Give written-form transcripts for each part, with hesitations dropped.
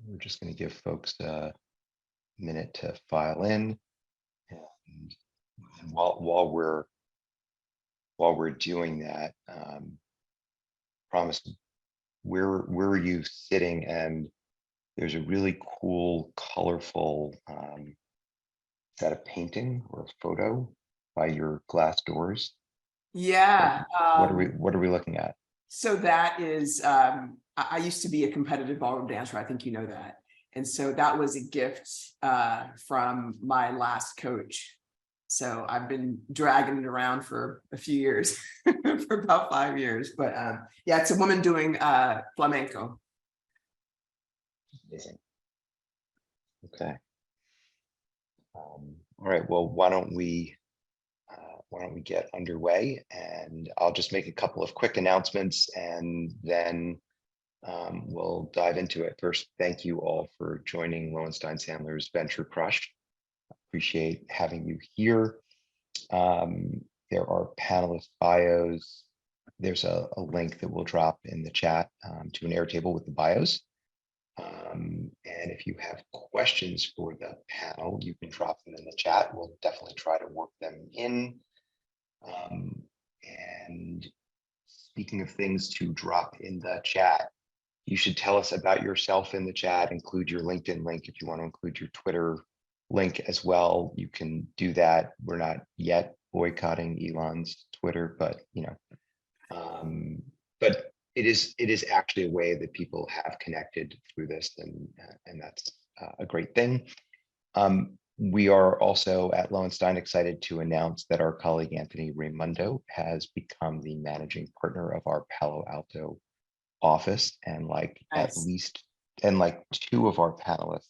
We're just going to give folks a minute to file in, and, while we're doing that, promise, where are you sitting? And there's a really cool, colorful is that a painting or a photo by your glass doors? What, Yeah. what are we looking at? So that is, I used to be a competitive ballroom dancer. I think you know that. And so that was a gift from my last coach. So I've been dragging it around for a few years, for about 5 years. But yeah, it's a woman doing flamenco. Amazing. Okay. All right. Well, why don't we get underway? And I'll just make a couple of quick announcements, and then we'll dive into it. First, thank you all for joining Lowenstein Sandler's Venture Crush. Appreciate having you here. There are panelist bios. There's a link that we'll drop in the chat to an Airtable with the bios. And if you have questions for the panel, you can drop them in the chat. We'll definitely try to work them in. And speaking of things to drop in the chat, you should tell us about yourself in the chat. Include your LinkedIn link. If you want to include your Twitter link as well, you can do that. We're not yet boycotting Elon's Twitter, but but it is actually a way that people have connected through this, and that's a great thing. We are also at Lowenstein excited to announce that our colleague Anthony Raimundo has become the managing partner of our Palo Alto office, and like Nice. like two of our panelists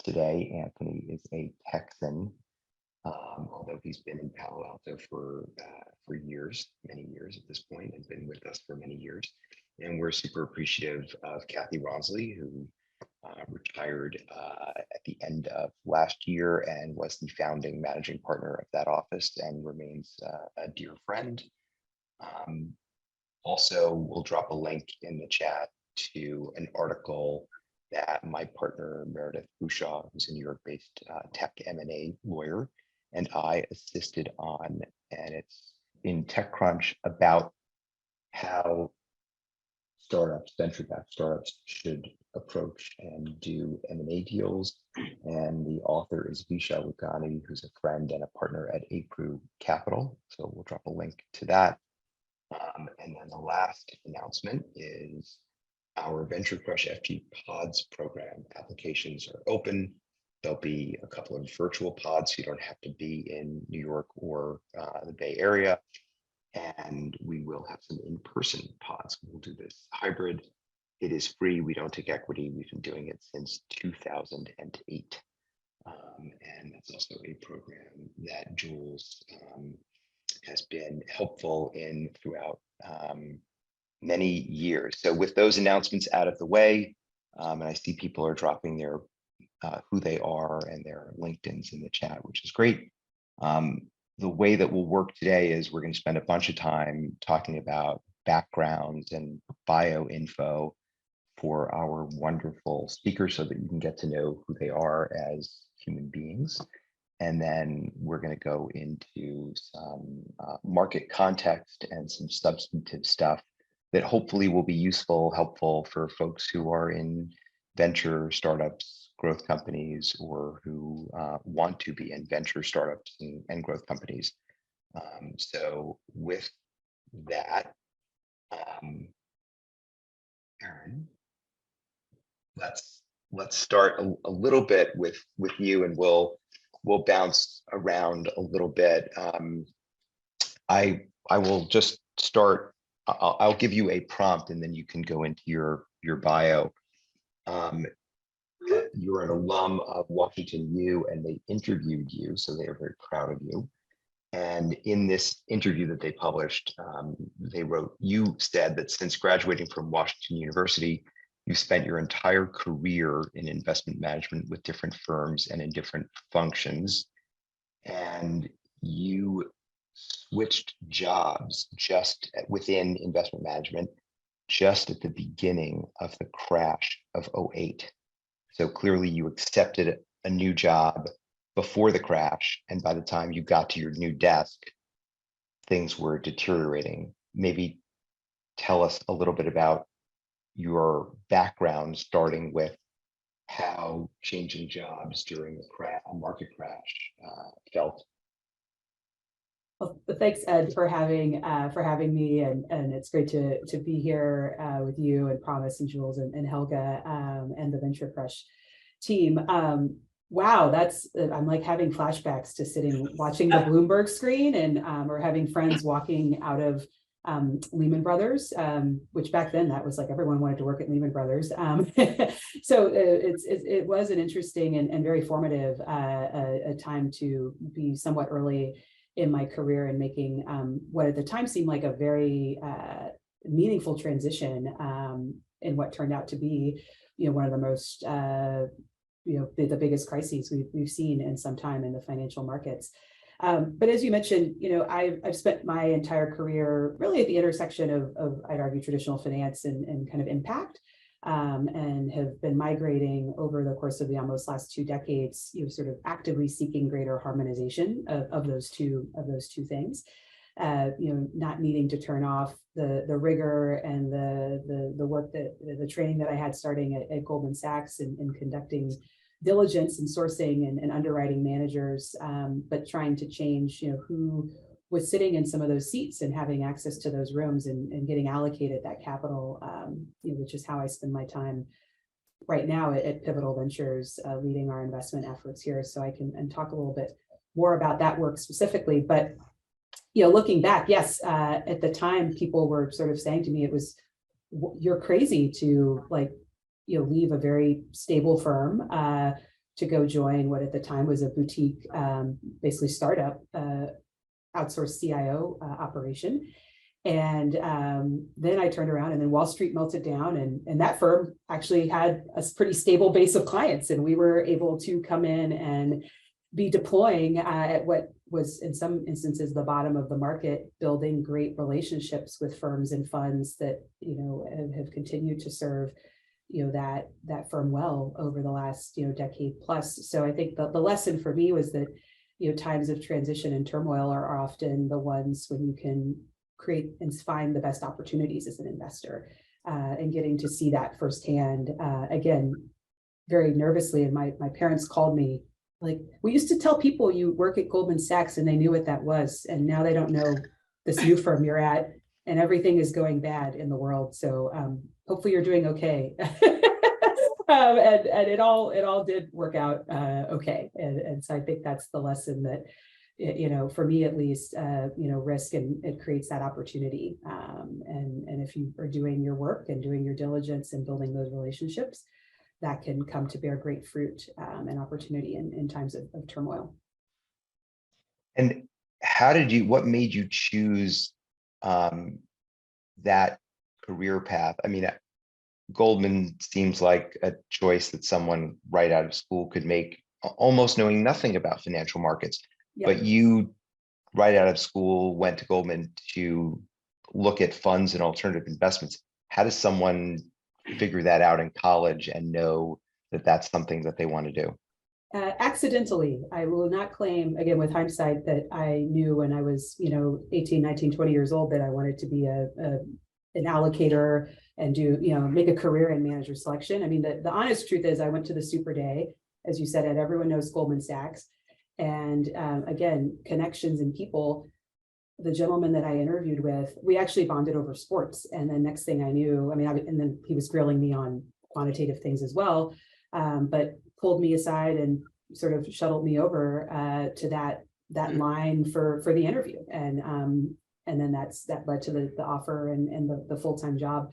today, Anthony is a Texan, although he's been in Palo Alto for years, many years at this point, and been with us for many years. And we're super appreciative of Kathy Ronsley, who retired at the end of last year and was the founding managing partner of that office and remains a dear friend. Also, we'll drop a link in the chat to an article that my partner Meredith Bushaw, who's a New York-based tech M&A lawyer, and I assisted on, and it's in TechCrunch about how venture-backed startups should approach and do M&A deals. And the author is Visha Lugani, who's a friend and a partner at Aproo Capital. So we'll drop a link to that. And then the last announcement is our VentureCrush FG Pods program. Applications are open. There'll be a couple of virtual pods, so you don't have to be in New York or the Bay Area. And we will have some in-person pods. We'll do this hybrid. It is free. We don't take equity. We've been doing it since 2008. And that's also a program that Jules has been helpful in throughout many years. So with those announcements out of the way, and I see people are dropping their who they are and their LinkedIn's in the chat, which is great. The way that we'll work today is we're going to spend a bunch of time talking about backgrounds and bio info for our wonderful speakers so that you can get to know who they are as human beings. And then we're going to go into some market context and some substantive stuff that hopefully will be helpful for folks who are in venture startups, growth companies, or who want to be in venture startups and growth companies. So with that, Aaron, let's start a little bit with you, and we'll bounce around a little bit. I will just start. I'll give you a prompt, and then you can go into your bio. You're an alum of Washington U, and they interviewed you, so they are very proud of you. And in this interview that they published, they wrote, you said that since graduating from Washington University, you spent your entire career in investment management with different firms and in different functions. And you switched jobs just within investment management, just at the beginning of the crash of '08. So clearly you accepted a new job before the crash, and by the time you got to your new desk, things were deteriorating. Maybe tell us a little bit about your background, starting with how changing jobs during a market crash felt. Well, thanks, Ed, for having me, and it's great to be here with you and Promise and Jules and Helga and the VentureCrush team. Wow, I'm like having flashbacks to sitting watching the Bloomberg screen and or having friends walking out of Lehman Brothers, which back then that was like everyone wanted to work at Lehman Brothers. So it was an interesting and very formative a time to be somewhat early in my career and making what at the time seemed like a very meaningful transition in what turned out to be, one of the most, the biggest crises we've seen in some time in the financial markets. But as you mentioned, I've spent my entire career really at the intersection of I'd argue, traditional finance and kind of impact, and have been migrating over the course of the almost last 2 decades, sort of actively seeking greater harmonization of those two things. Not needing to turn off the rigor and the work the training that I had starting at Goldman Sachs and conducting diligence and sourcing and underwriting managers, but trying to change, who was sitting in some of those seats and having access to those rooms and getting allocated that capital, which is how I spend my time right now at Pivotal Ventures, leading our investment efforts here. So I can talk a little bit more about that work specifically. But looking back, yes, at the time, people were sort of saying to me, you're crazy to leave a very stable firm to go join what at the time was a boutique, basically startup, outsourced CIO operation. And then I turned around and then Wall Street melted down and that firm actually had a pretty stable base of clients. And we were able to come in and be deploying at what was in some instances the bottom of the market, building great relationships with firms and funds that, have continued to serve, that firm well over the last, decade plus. So I think the lesson for me was that, times of transition and turmoil are often the ones when you can create and find the best opportunities as an investor, and getting to see that firsthand, again, very nervously. And my parents called me, like, we used to tell people you work at Goldman Sachs and they knew what that was. And now they don't know this new firm you're at and everything is going bad in the world. So hopefully you're doing okay. And it all did work out okay. And so I think that's the lesson that, for me at least, risk and it creates that opportunity. And if you are doing your work and doing your diligence and building those relationships, that can come to bear great fruit and opportunity in times of turmoil. And what made you choose that career path? I mean, Goldman seems like a choice that someone right out of school could make, almost knowing nothing about financial markets. Yep. But you, right out of school, went to Goldman to look at funds and alternative investments. How does someone figure that out in college and know that that's something that they want to do? Accidentally. I will not claim, again, with hindsight, that I knew when I was, 18, 19, 20 years old that I wanted to be an allocator and do, make a career in manager selection. I mean, the honest truth is I went to the super day, as you said, and everyone knows Goldman Sachs. And again, connections and people. The gentleman that I interviewed with, we actually bonded over sports. And then next thing I knew, and then he was grilling me on quantitative things as well, but pulled me aside and sort of shuttled me over to that line for the interview. And then that led to the offer and the full-time job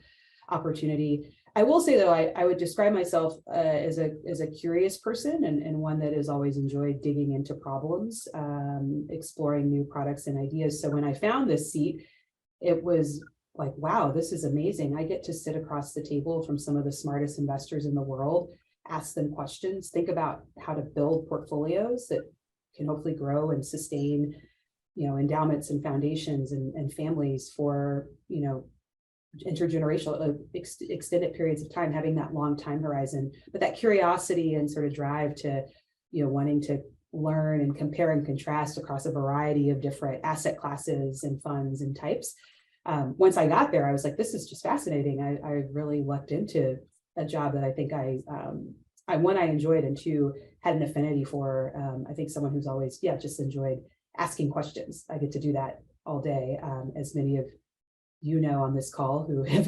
opportunity. I will say, though, I would describe myself as a curious person and one that has always enjoyed digging into problems, exploring new products and ideas. So when I found this seat, it was like, wow, this is amazing. I get to sit across the table from some of the smartest investors in the world, ask them questions, think about how to build portfolios that can hopefully grow and sustain, endowments and foundations and families for, intergenerational, extended periods of time, having that long time horizon, but that curiosity and sort of drive to, wanting to learn and compare and contrast across a variety of different asset classes and funds and types. Once I got there, I was like, this is just fascinating. I really lucked into a job that I think one, I enjoyed, and two, had an affinity for. I think someone who's always, just enjoyed asking questions. I get to do that all day, as many of on this call who have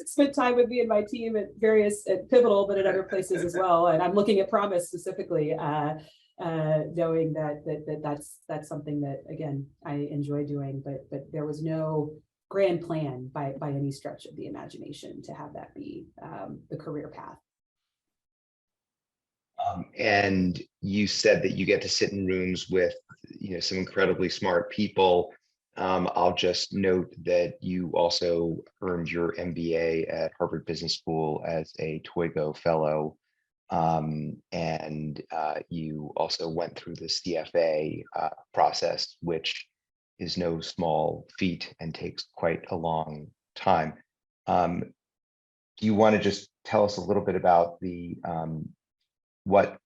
spent time with me and my team at Pivotal, but at other places as well. And I'm looking at Promise specifically, knowing that's something that, again, I enjoy doing, but there was no grand plan by any stretch of the imagination to have that be the career path. And you said that you get to sit in rooms with, some incredibly smart people. I'll just note that you also earned your MBA at Harvard Business School as a Twigo Fellow. And you also went through the CFA process, which is no small feat and takes quite a long time. Do you want to just tell us a little bit about what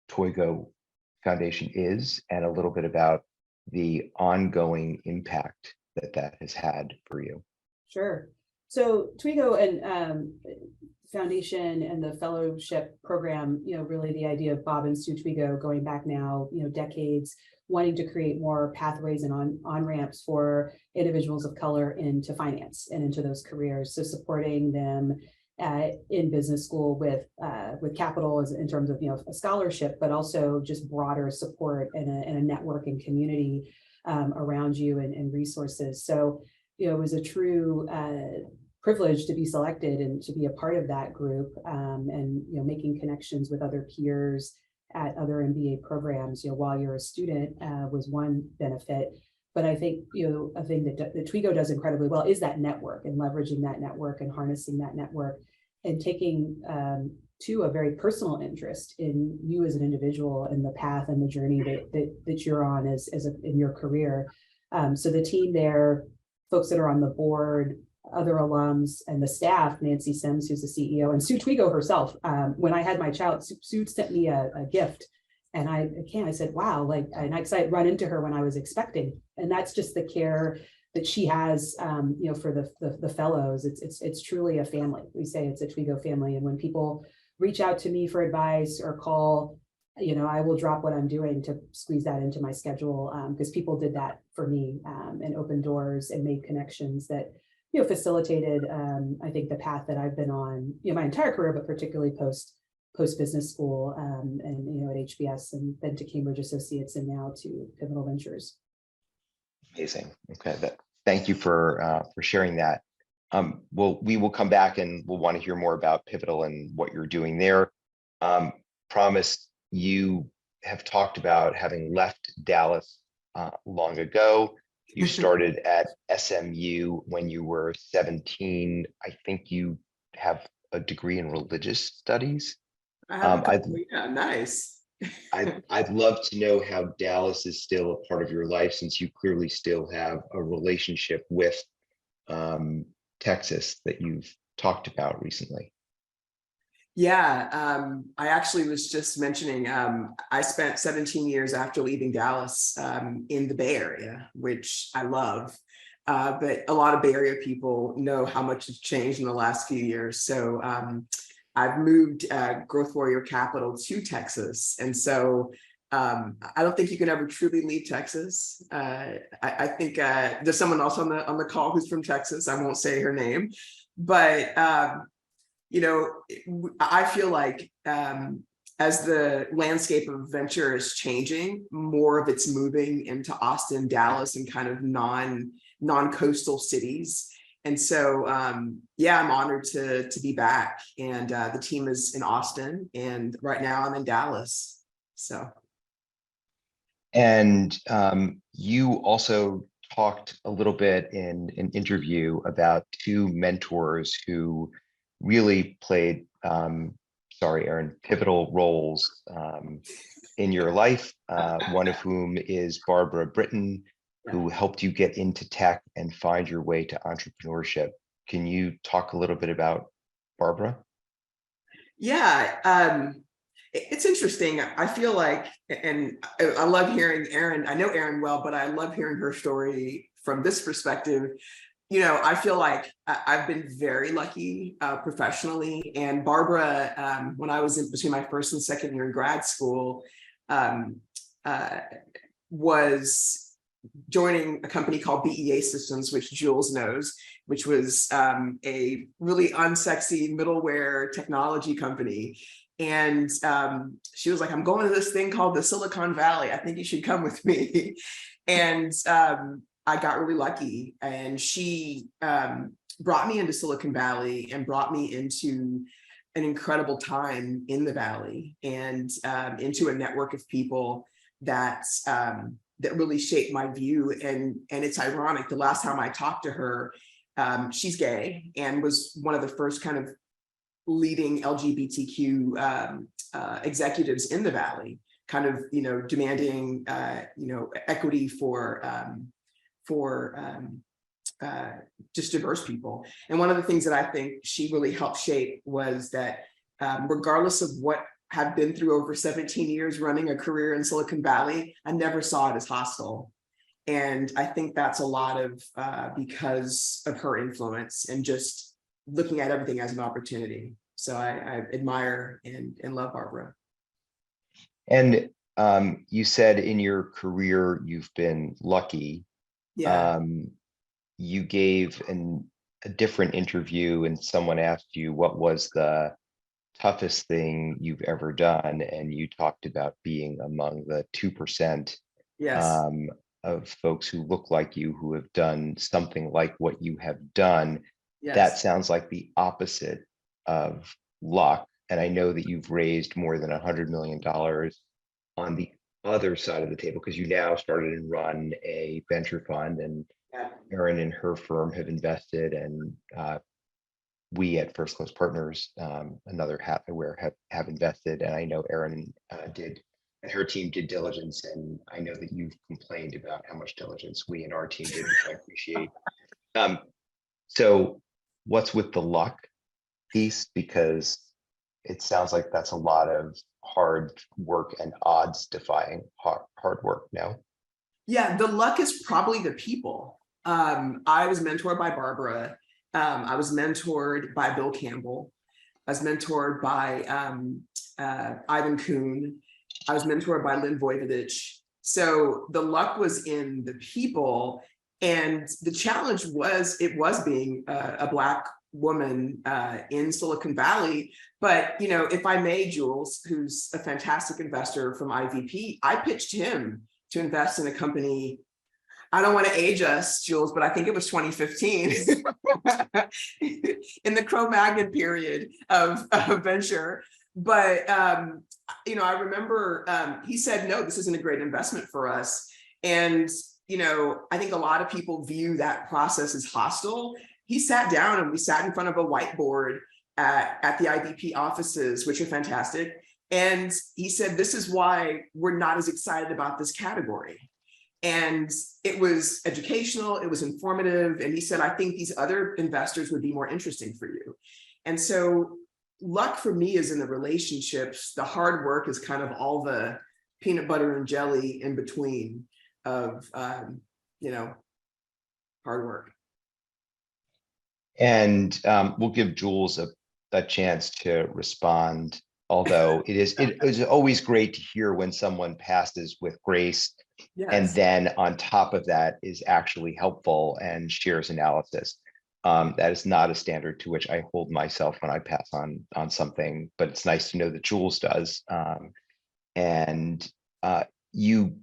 Twigo Foundation is, and a little bit about the ongoing impact that has had for you? Sure. So Twigo and Foundation and the fellowship program, really the idea of Bob and Sue Twigo going back now, decades, wanting to create more pathways and on-ramps for individuals of color into finance and into those careers. So supporting them in business school with capital as in terms of a scholarship, but also just broader support and a network and community around you and resources. So it was a true privilege to be selected and to be a part of that group, and making connections with other peers at other MBA programs. While you're a student was one benefit. But I think, a thing that Twigo does incredibly well is that network, and leveraging that network and harnessing that network, and taking to a very personal interest in you as an individual and the path and the journey that you're on in your career. So the team there, folks that are on the board, other alums, and the staff, Nancy Sims, who's the CEO, and Sue Twigo herself. When I had my child, Sue sent me a gift. And I said, wow, and I run into her when I was expecting. And that's just the care that she has, for the fellows. It's truly a family. We say it's a Twigo family. And when people reach out to me for advice or call, I will drop what I'm doing to squeeze that into my schedule, because people did that for me, and opened doors and made connections that, facilitated, I think, the path that I've been on, my entire career, but particularly post business school, and at HBS, and then to Cambridge Associates, and now to Pivotal Ventures. Amazing. Okay, thank you for sharing that. We will come back and we'll want to hear more about Pivotal and what you're doing there. Promise, you have talked about having left Dallas long ago. You started at SMU when you were 17. I think you have a degree in religious studies. I have a couple, nice. I'd love to know how Dallas is still a part of your life, since you clearly still have a relationship with Texas that you've talked about recently. Yeah, I actually was just mentioning, I spent 17 years after leaving Dallas in the Bay Area, which I love. But a lot of Bay Area people know how much has changed in the last few years. So I've moved Growth Warrior Capital to Texas. And so I don't think you can ever truly leave Texas. I think there's someone else on the call who's from Texas. I won't say her name, but I feel like as the landscape of venture is changing, more of it's moving into Austin, Dallas, and kind of non-coastal cities. And so, I'm honored to be back. And the team is in Austin, and right now I'm in Dallas. So. And you also talked a little bit in an interview about two mentors who really played, sorry, Aaron, pivotal roles in your life, one of whom is Barbara Britton, who helped you get into tech and find your way to entrepreneurship. Can you talk a little bit about Barbara? Yeah, it's interesting. I feel like, and I love hearing Erin. I know Erin well, but I love hearing her story from this perspective. I feel like I've been very lucky professionally. And Barbara, when I was in between my first and second year in grad school, um, was joining a company called BEA Systems, which Jules knows, which was a really unsexy middleware technology company. And she was like, I'm going to this thing called the Silicon Valley. I think you should come with me. And I got really lucky. And she brought me into Silicon Valley and brought me into an incredible time in the Valley and into a network of people that really shaped my view. And it's ironic, the last time I talked to her, she's gay and was one of the first kind of leading LGBTQ executives in the Valley, kind of, demanding, equity for just diverse people. And one of the things that I think she really helped shape was that regardless of what have been through over 17 years running a career in Silicon Valley, I never saw it as hostile. And I think that's a lot of because of her influence and just looking at everything as an opportunity. So I admire and love Barbara. And you said in your career, you've been lucky. Yeah. You gave a different interview and someone asked you what was the toughest thing you've ever done, and you talked about being among the 2% Yes. of folks who look like you who have done something like what you have done. Yes. That sounds like the opposite of luck. And I know that you've raised more than $100 million on the other side of the table because you now started and run a venture fund, and Yeah. Erin and her firm have invested, and we at First Close Partners, another hat I wear, have invested. And I know Erin did, and her team did diligence. And I know that you've complained about how much diligence we and our team did, which I appreciate. So what's with the luck piece? Because it sounds like that's a lot of hard work and odds defying hard work. No? Yeah, the luck is probably the people. I was mentored by Barbara. I was mentored by Bill Campbell. I was mentored by Ivan Kuhn. I was mentored by Lynn Voivodich. So the luck was in the people. And the challenge was, it was being a Black woman in Silicon Valley. But, if I may, Jules, who's a fantastic investor from IVP, I pitched him to invest in a company. I don't want to age us, Jules, but I think it was 2015 in the Cro-Magnon period of venture. But, I remember he said, no, this isn't a great investment for us. And, I think a lot of people view that process as hostile. He sat down and we sat in front of a whiteboard at the IVP offices, which are fantastic. And he said, this is why we're not as excited about this category. And it was educational, it was informative. And he said, I think these other investors would be more interesting for you. And so luck for me is in the relationships. The hard work is kind of all the peanut butter and jelly in between of, hard work. And we'll give Jules a chance to respond. Although it is always great to hear when someone passes with grace, Yes. and then on top of that is actually helpful and shares analysis. That is not a standard to which I hold myself when I pass on something, but it's nice to know that Jules does. And you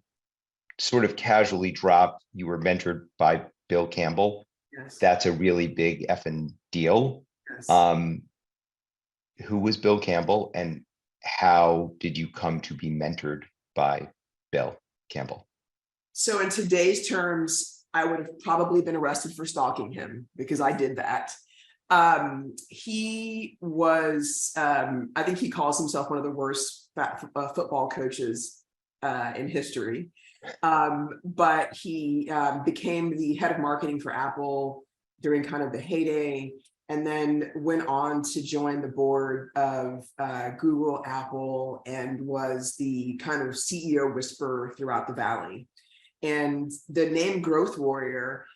sort of casually dropped, you were mentored by Bill Campbell. Yes. That's a really big effing deal. Yes. Who was Bill Campbell, and how did you come to be mentored by Bill Campbell? So in today's terms, I would have probably been arrested for stalking him because I did that. He was, I think he calls himself one of the worst football coaches in history. But he became the head of marketing for Apple during kind of the heyday, and then went on to join the board of Google, Apple, and was the kind of CEO whisperer throughout the Valley. And the name Growth Warrior,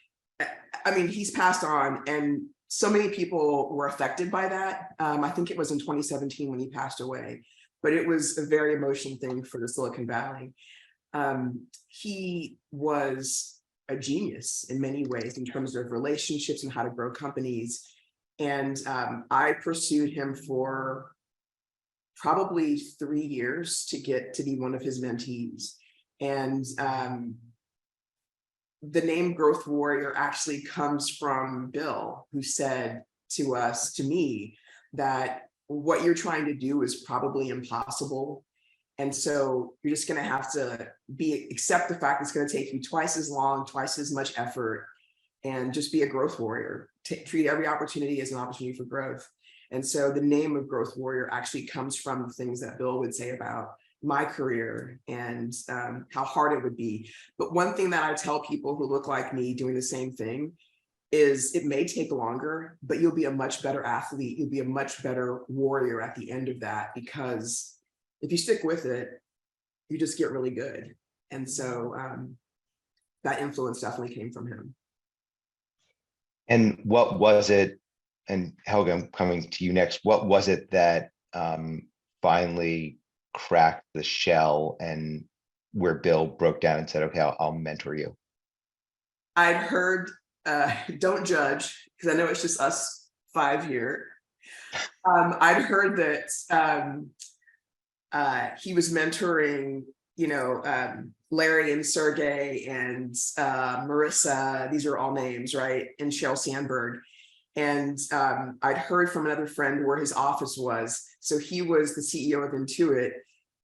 I mean, he's passed on, and so many people were affected by that. I think it was in 2017 when he passed away, but it was a very emotional thing for the Silicon Valley. He was a genius in many ways in terms of relationships and how to grow companies. And I pursued him for probably 3 years to get to be one of his mentees. And the name Growth Warrior actually comes from Bill, who said to me, that what you're trying to do is probably impossible. And so you're just going to have to accept the fact it's going to take you twice as long, twice as much effort, and just be a growth warrior. Treat every opportunity as an opportunity for growth. And so the name of Growth Warrior actually comes from the things that Bill would say about my career and how hard it would be. But one thing that I tell people who look like me doing the same thing is it may take longer, but you'll be a much better athlete. You'll be a much better warrior at the end of that, because if you stick with it, you just get really good. And so that influence definitely came from him. And what was it, and Helga, I'm coming to you next, what was it that finally cracked the shell and where Bill broke down and said, okay, I'll mentor you? I'd heard, don't judge, because I know it's just us 5 here. I'd heard that he was mentoring, Larry and Sergey and Marissa. These are all names, right? And Sheryl Sandberg. And I'd heard from another friend where his office was. So he was the CEO of Intuit,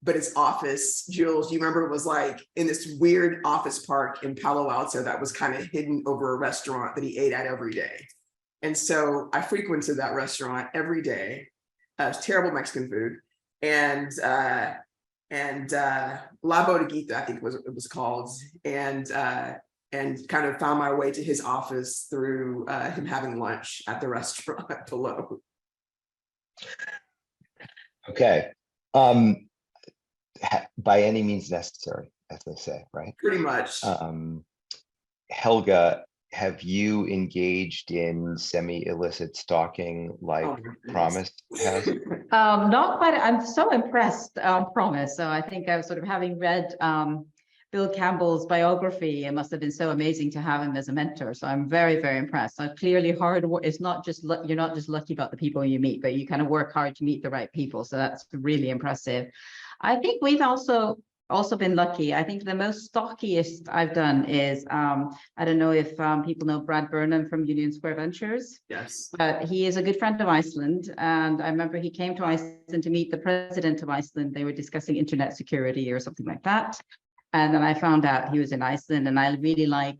but his office, Jules, you remember, it was like in this weird office park in Palo Alto that was kind of hidden over a restaurant that he ate at every day. And so I frequented that restaurant every day. Terrible Mexican food. And La Bodeguita, I think it was called, and kind of found my way to his office through him having lunch at the restaurant below. Okay. By any means necessary, as they say, right? Pretty much. Helga, have you engaged in semi-illicit stalking like Promise has? Not quite. I'm so impressed, Promise. So I think I was sort of having read Bill Campbell's biography. It must have been so amazing to have him as a mentor. So I'm very, very impressed. So clearly hard work. It's not just, you're not just lucky about the people you meet, but you kind of work hard to meet the right people. So that's really impressive. I think we've also been lucky. I think the most stockiest I've done is, I don't know if people know Brad Burnham from Union Square Ventures. Yes. But he is a good friend of Iceland. And I remember he came to Iceland to meet the president of Iceland. They were discussing internet security or something like that. And then I found out he was in Iceland, and I really like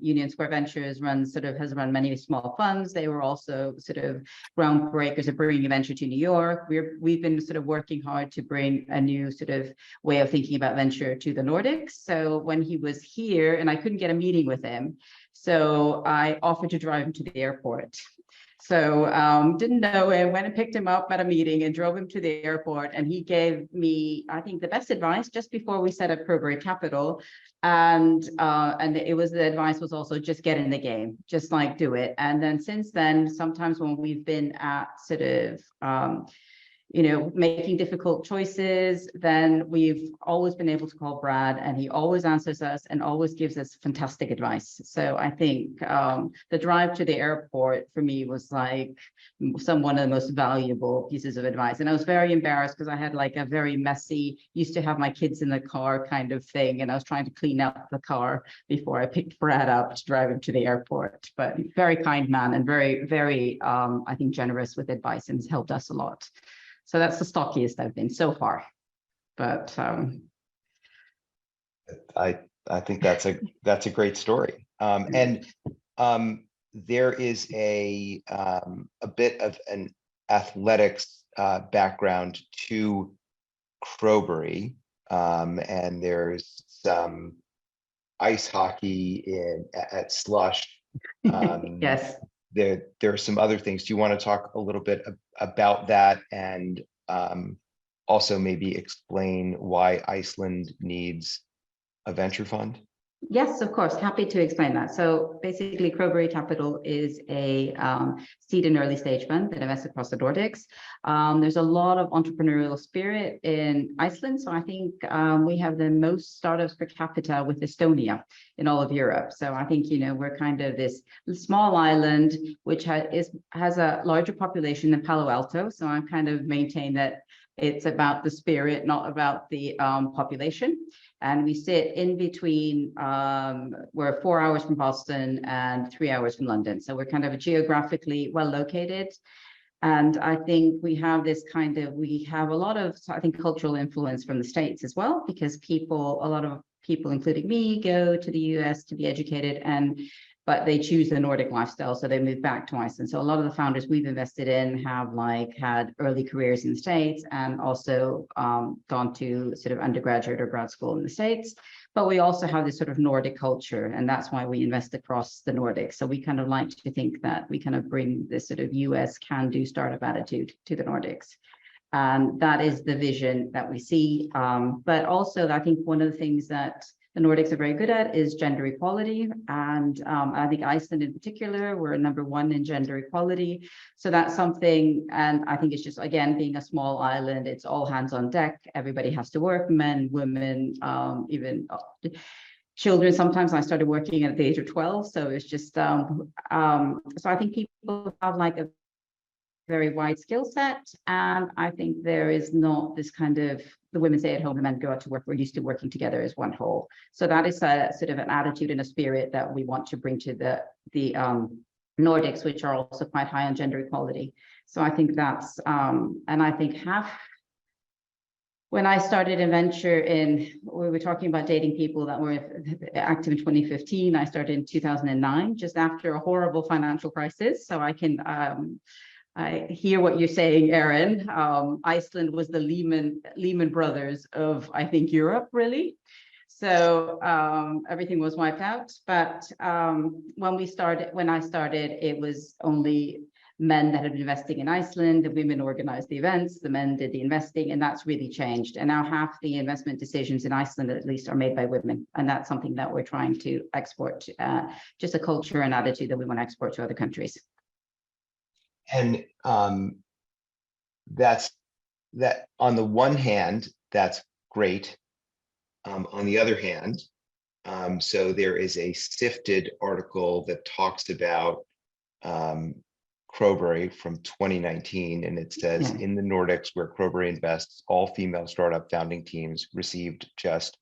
Union Square Ventures has run many small funds. They were also sort of groundbreakers of bringing a venture to New York. We've been sort of working hard to bring a new sort of way of thinking about venture to the Nordics. So when he was here, and I couldn't get a meeting with him, so I offered to drive him to the airport. So didn't know him, went and picked him up at a meeting and drove him to the airport. And he gave me, I think, the best advice just before we set up Probury Capital. And it was, the advice was also just get in the game, just like do it. And then since then, sometimes when we've been at sort of, making difficult choices, then we've always been able to call Brad, and he always answers us and always gives us fantastic advice. So I think the drive to the airport for me was like one of the most valuable pieces of advice. And I was very embarrassed because I had like a very messy, used to have my kids in the car kind of thing. And I was trying to clean up the car before I picked Brad up to drive him to the airport. But very kind man and very, very, I think, generous with advice, and has helped us a lot. So that's the stockiest I've been so far, but I think that's a great story. And there is a bit of an athletics background to Probury, and there's some ice hockey at Slush. Yes. There are some other things. Do you want to talk a little bit about that, and also maybe explain why Iceland needs a venture fund? Yes, of course. Happy to explain that. So basically, Crowberry Capital is a seed and early stage fund that invests across the Nordics. There's a lot of entrepreneurial spirit in Iceland. So I think we have the most startups per capita with Estonia in all of Europe. So I think, we're kind of this small island, which has a larger population than Palo Alto. So I'm kind of maintain that it's about the spirit, not about the population. And we sit in between, we're 4 hours from Boston and 3 hours from London. So we're kind of geographically well located. And I think we have we have a lot of, I think, cultural influence from the States as well, because a lot of people, including me, go to the US to be educated, but they choose the Nordic lifestyle, so they move back to Iceland. So a lot of the founders we've invested in have had early careers in the States, and also gone to sort of undergraduate or grad school in the States. But we also have this sort of Nordic culture, and that's why we invest across the Nordics. So we kind of like to think that we kind of bring this sort of US can-do startup attitude to the Nordics. And that is the vision that we see. But also, I think one of the things that the Nordics are very good at is gender equality. And I think Iceland in particular, we're #1 in gender equality. So that's something, and I think it's just, again, being a small island, it's all hands on deck. Everybody has to work, men, women, even children. Sometimes I started working at the age of 12. So it's just, so I think people have like a very wide skill set. And I think there is not this kind of, the women stay at home, the men go out to work. We're used to working together as one whole. So that is a sort of an attitude and a spirit that we want to bring to the Nordics, which are also quite high on gender equality. So I think that's, and I think when I started in venture we were talking about dating people that were active in 2015. I started in 2009, just after a horrible financial crisis. So I hear what you're saying, Erin. Iceland was the Lehman Brothers of, I think, Europe, really. So everything was wiped out. But when I started, it was only men that had been investing in Iceland. The women organized the events, the men did the investing, and that's really changed. And now half the investment decisions in Iceland, at least, are made by women. And that's something that we're trying to export, just a culture and attitude that we want to export to other countries. And that on the one hand, that's great. On the other hand, so there is a Sifted article that talks about Crowberry from 2019, and it says, in the Nordics, where Crowberry invests, all female startup founding teams received just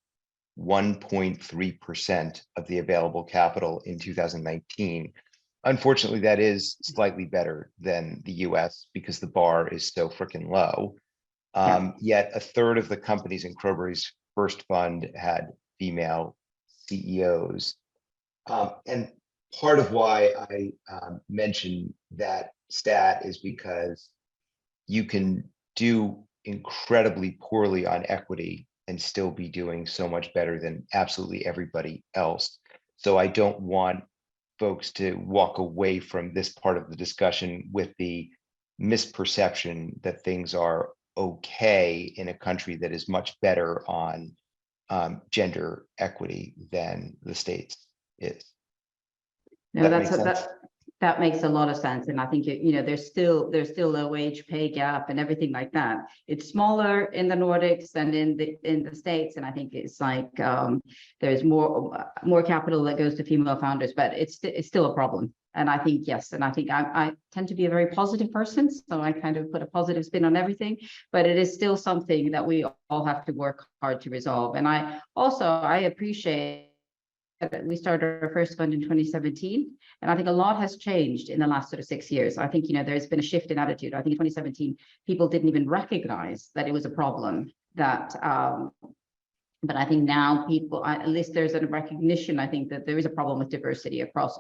1.3% of the available capital in 2019. Unfortunately, that is slightly better than the US because the bar is so freaking low. Yet a third of the companies in Crowberry's first fund had female CEOs. And part of why I mentioned that stat is because you can do incredibly poorly on equity and still be doing so much better than absolutely everybody else. So I don't want folks to walk away from this part of the discussion with the misperception that things are okay in a country that is much better on gender equity than the States is. No, that makes a lot of sense. And I think, there's still a wage pay gap and everything like that. It's smaller in the Nordics than in the States. And I think it's like there's more capital that goes to female founders, but it's still a problem. And I think, yes, and I think I tend to be a very positive person. So I kind of put a positive spin on everything, but it is still something that we all have to work hard to resolve. And I appreciate that we started our first fund in 2017. And I think a lot has changed in the last sort of 6 years. I think, there's been a shift in attitude. I think in 2017, people didn't even recognize that it was a problem but I think now people, at least there's a recognition, I think, that there is a problem with diversity across,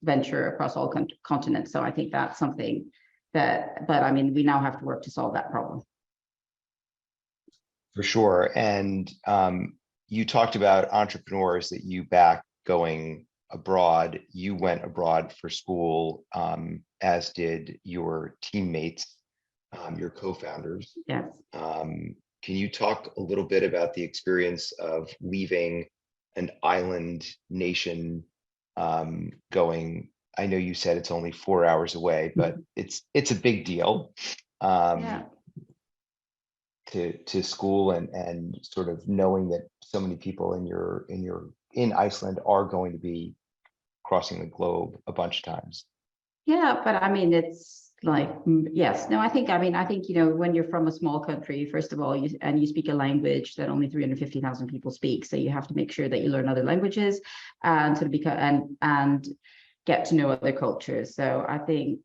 venture across all continents. So I think that's something but I mean, we now have to work to solve that problem. For sure. And you talked about entrepreneurs that you back going abroad. You went abroad for school, as did your teammates, your co-founders. Yes. Can you talk a little bit about the experience of leaving an island nation, going? I know you said it's only 4 hours away, but it's a big deal. Yeah. To school, and sort of knowing that so many people in Iceland are going to be crossing the globe a bunch of times. Yeah, but I mean, it's like, yes, no, I think, when you're from a small country, first of all, you speak a language that only 350,000 people speak. So you have to make sure that you learn other languages and sort of and get to know other cultures. So I think,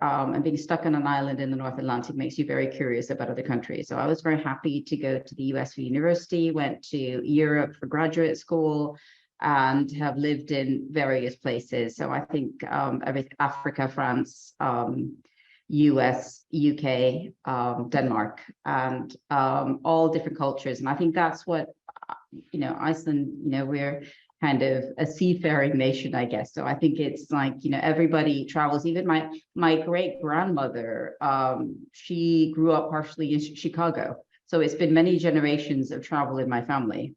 and being stuck on an island in the North Atlantic makes you very curious about other countries. So I was very happy to go to the US for university, went to Europe for graduate school, and have lived in various places. So I think Africa, France, US, UK, Denmark, and all different cultures. And I think that's what, Iceland, we're kind of a seafaring nation, I guess. So I think it's like, everybody travels. Even my great grandmother, she grew up partially in Chicago. So it's been many generations of travel in my family.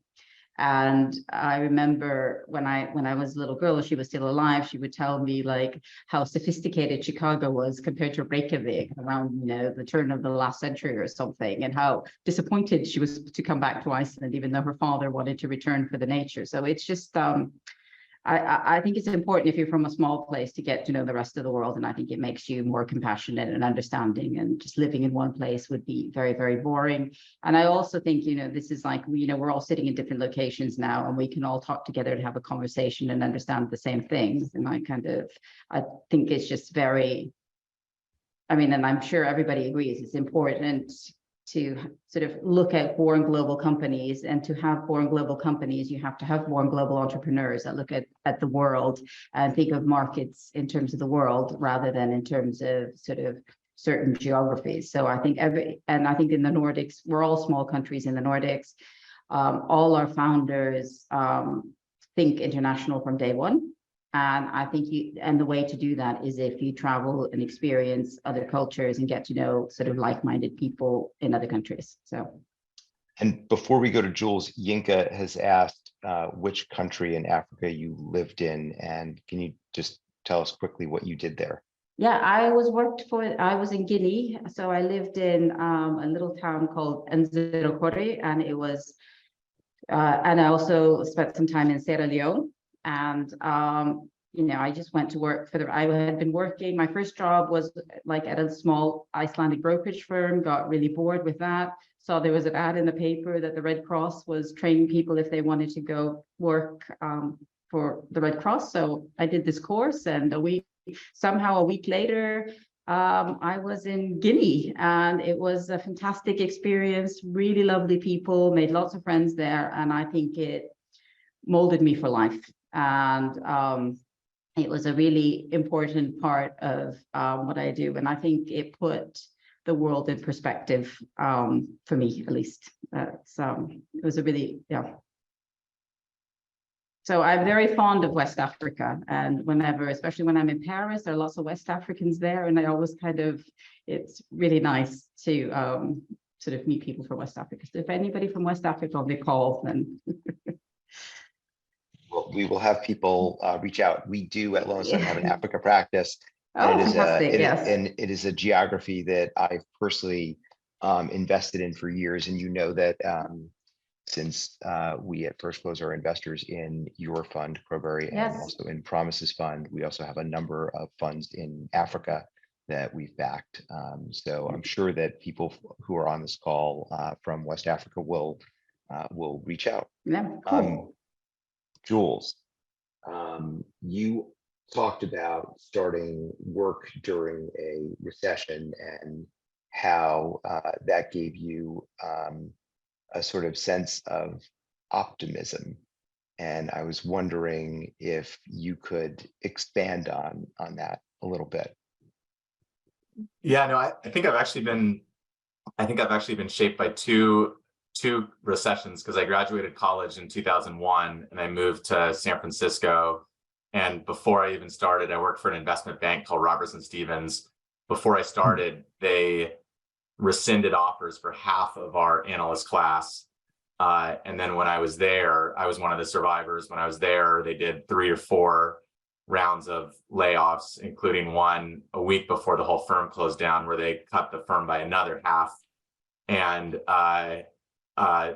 And I remember when I was a little girl, she was still alive, she would tell me like how sophisticated Chicago was compared to Reykjavik around, the turn of the last century or something, and how disappointed she was to come back to Iceland, even though her father wanted to return for the nature. So it's just, I think it's important if you're from a small place to get to know the rest of the world. And I think it makes you more compassionate and understanding, and just living in one place would be very, very boring. And I also think, this is like, we're all sitting in different locations now, and we can all talk together and have a conversation and understand the same things. And I think it's just very, and I'm sure everybody agrees, it's important to sort of look at born global companies, and to have born global companies, you have to have born global entrepreneurs that look at the world and think of markets in terms of the world rather than in terms of sort of certain geographies. So I think I think in the Nordics, we're all small countries in the Nordics. All our founders think international from day one. And I think the way to do that is if you travel and experience other cultures and get to know sort of like-minded people in other countries. So. And before we go to Jules, Yinka has asked which country in Africa you lived in, and can you just tell us quickly what you did there? Yeah, I was in Guinea. So I lived in a little town called Nzirokore, and it was, and I also spent some time in Sierra Leone. And, I just went to work I had been working, my first job was like at a small Icelandic brokerage firm, got really bored with that. Saw there was an ad in the paper that the Red Cross was training people if they wanted to go work for the Red Cross. So I did this course, and a week later, I was in Guinea, and it was a fantastic experience, really lovely people, made lots of friends there. And I think it molded me for life. And it was a really important part of what I do. And I think it put the world in perspective, for me, at least. So it was a really, yeah. So I'm very fond of West Africa, and especially when I'm in Paris, there are lots of West Africans there, and I always it's really nice to sort of meet people from West Africa. So if anybody from West Africa on the call, then Well, we will have people reach out. We do at Lowenstein have an Yeah. Africa practice. Oh, And fantastic, yes. it is a geography that I've personally invested in for years. And that since we at First Close are investors in your fund, Crowberry, and Yes. also in Promises Fund, we also have a number of funds in Africa that we've backed. So I'm sure that people who are on this call from West Africa will reach out. Yeah, cool. Jules, you talked about starting work during a recession and how that gave you a sort of sense of optimism. And I was wondering if you could expand on that a little bit. Yeah, no, I think I've actually been shaped by two two recessions because I graduated college in 2001 and I moved to San Francisco. And before I even started, I worked for an investment bank called Robertson Stephens. Before I started, they rescinded offers for half of our analyst class. And then when I was there, I was one of the survivors. When I was there, they did 3 or 4 rounds of layoffs, including one a week before the whole firm closed down, where they cut the firm by another half. And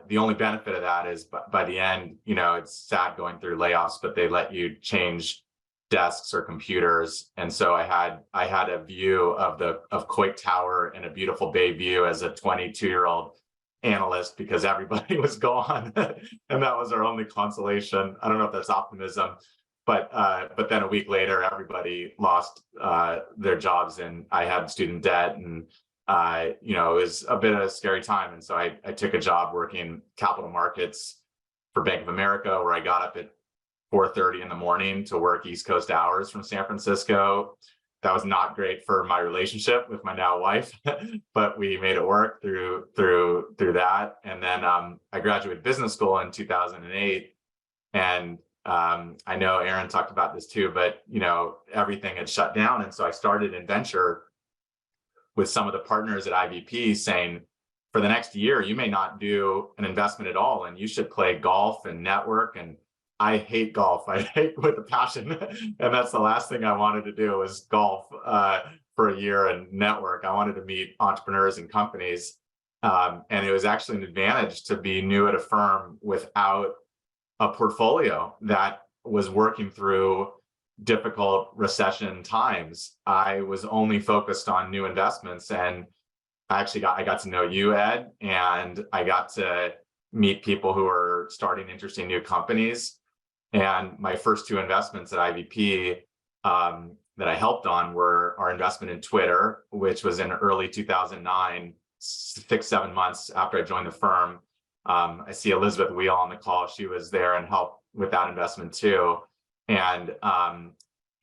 the only benefit of that is by the end, you know, it's sad going through layoffs, but they let you change desks or computers. And so I had a view of Coit Tower and a beautiful bay view as a 22-year-old analyst because everybody was gone. And that was our only consolation. I don't know if that's optimism, but then a week later, everybody lost their jobs and I had student debt, and you know, it was a bit of a scary time. And so I took a job working capital markets for Bank of America, where I got up at 4:30 in the morning to work East Coast hours from San Francisco. That was not great for my relationship with my now wife, but we made it work through that. And then I graduated business school in 2008. And I know Aaron talked about this too, but you know, everything had shut down. And so I started in venture with some of the partners at IVP saying, for the next year, you may not do an investment at all, and you should play golf and network. And I hate golf. I hate with a passion. And that's the last thing I wanted to do was golf for a year and network. I wanted to meet entrepreneurs and companies. And it was actually an advantage to be new at a firm without a portfolio that was working through difficult recession times. I was only focused on new investments, and I got to know you, Ed, and I got to meet people who are starting interesting new companies. And my first 2 investments at IVP that I helped on were our investment in Twitter, which was in early 2009, 6-7 months after I joined the firm. I see Elizabeth Wheel on the call. She was there and helped with that investment too. And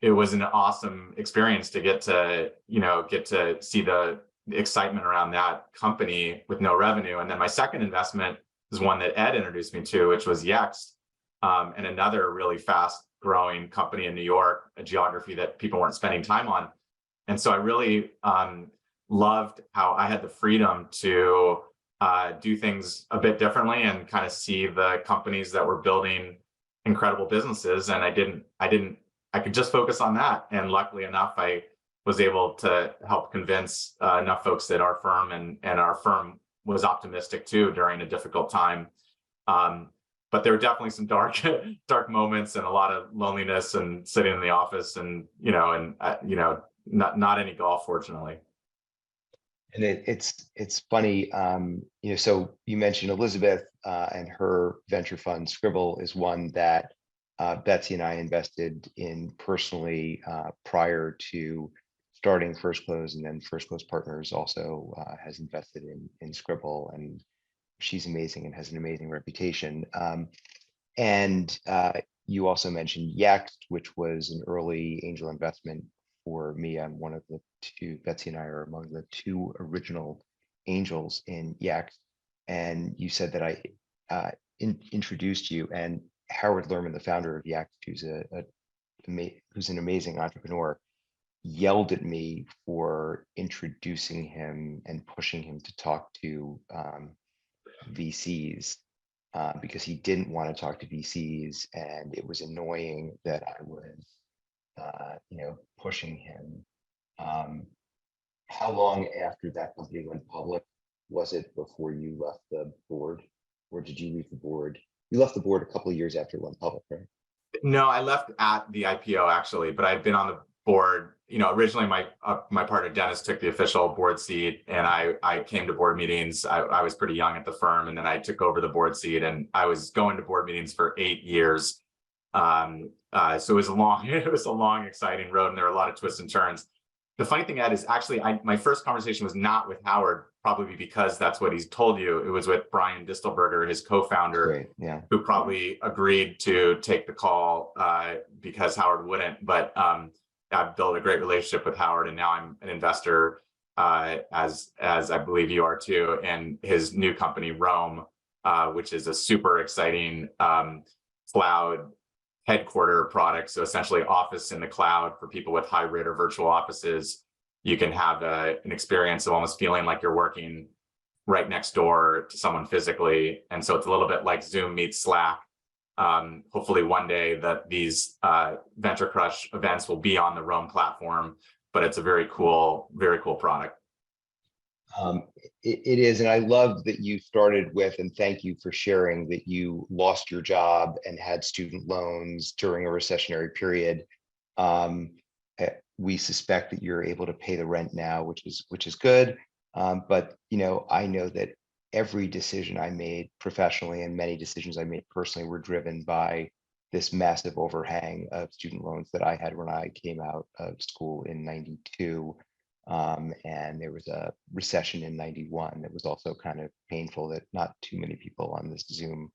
it was an awesome experience to get to see the excitement around that company with no revenue. And then my second investment is one that Ed introduced me to, which was Yext, and another really fast growing company in New York, a geography that people weren't spending time on. And so I really loved how I had the freedom to do things a bit differently and kind of see the companies that were building incredible businesses. And I could just focus on that. And luckily enough, I was able to help convince enough folks that our firm and our firm was optimistic too during a difficult time. But there were definitely some dark moments and a lot of loneliness and sitting in the office and not any golf, fortunately. And it's funny, so you mentioned Elizabeth and her venture fund Scribble is one that Betsy and I invested in personally prior to starting First Close, and then First Close Partners also has invested in Scribble, and she's amazing and has an amazing reputation. And you also mentioned Yext, which was an early angel investment for me. I'm one of the 2, Betsy and I are among the 2 original angels in Yext. And you said that I introduced you, and Howard Lerman, the founder of Yext, who's an amazing entrepreneur, yelled at me for introducing him and pushing him to talk to VCs because he didn't want to talk to VCs, and it was annoying that I was pushing him. How long after that company went public was it before you left the board, or did you leave the board? You left the board a couple of years after it went public, right? No, I left at the IPO actually, but I've been on the board. Originally my partner Dennis took the official board seat, and I came to board meetings. I was pretty young at the firm, and then I took over the board seat, and I was going to board meetings for 8 years. So it was a long, exciting road, and there were a lot of twists and turns. The funny thing, Ed, is actually my first conversation was not with Howard, probably because that's what he's told you. It was with Brian Distelberger, his co-founder, yeah, who probably agreed to take the call because Howard wouldn't. But I've built a great relationship with Howard, and now I'm an investor, as I believe you are too, in his new company, Rome, which is a super exciting cloud headquarter product. So essentially office in the cloud for people with hybrid or virtual offices. You can have an experience of almost feeling like you're working right next door to someone physically. And so it's a little bit like Zoom meets Slack. Hopefully one day that these VentureCrush events will be on the Roam platform, but it's a very cool product. It is, and I love that you started with, and thank you for sharing that you lost your job and had student loans during a recessionary period. We suspect that you're able to pay the rent now, which is good. But I know that every decision I made professionally and many decisions I made personally were driven by this massive overhang of student loans that I had when I came out of school in '92. And there was a recession in '91 that was also kind of painful that not too many people on this Zoom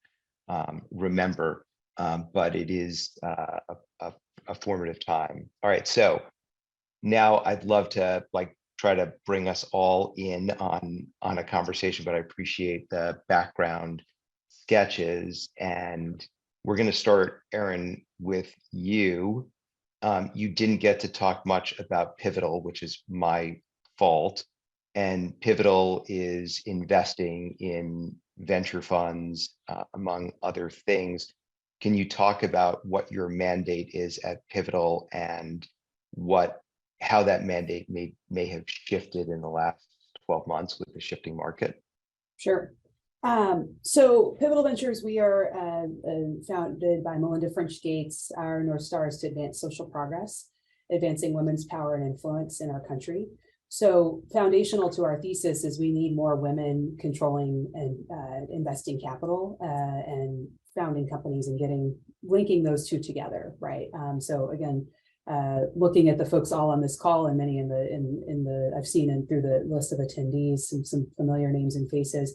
remember, but it is a formative time. All right, so now I'd love to try to bring us all in on a conversation, but I appreciate the background sketches, and we're going to start, Erin, with you. You didn't get to talk much about Pivotal, which is my fault. And Pivotal is investing in venture funds, among other things. Can you talk about what your mandate is at Pivotal and how that mandate may have shifted in the last 12 months with the shifting market? Sure. So Pivotal Ventures, we are founded by Melinda French Gates. Our North Star is to advance social progress, advancing women's power and influence in our country. So foundational to our thesis is we need more women controlling and investing capital and founding companies and linking those two together, right? So again, looking at the folks all on this call and many in the I've seen and through the list of attendees, some familiar names and faces,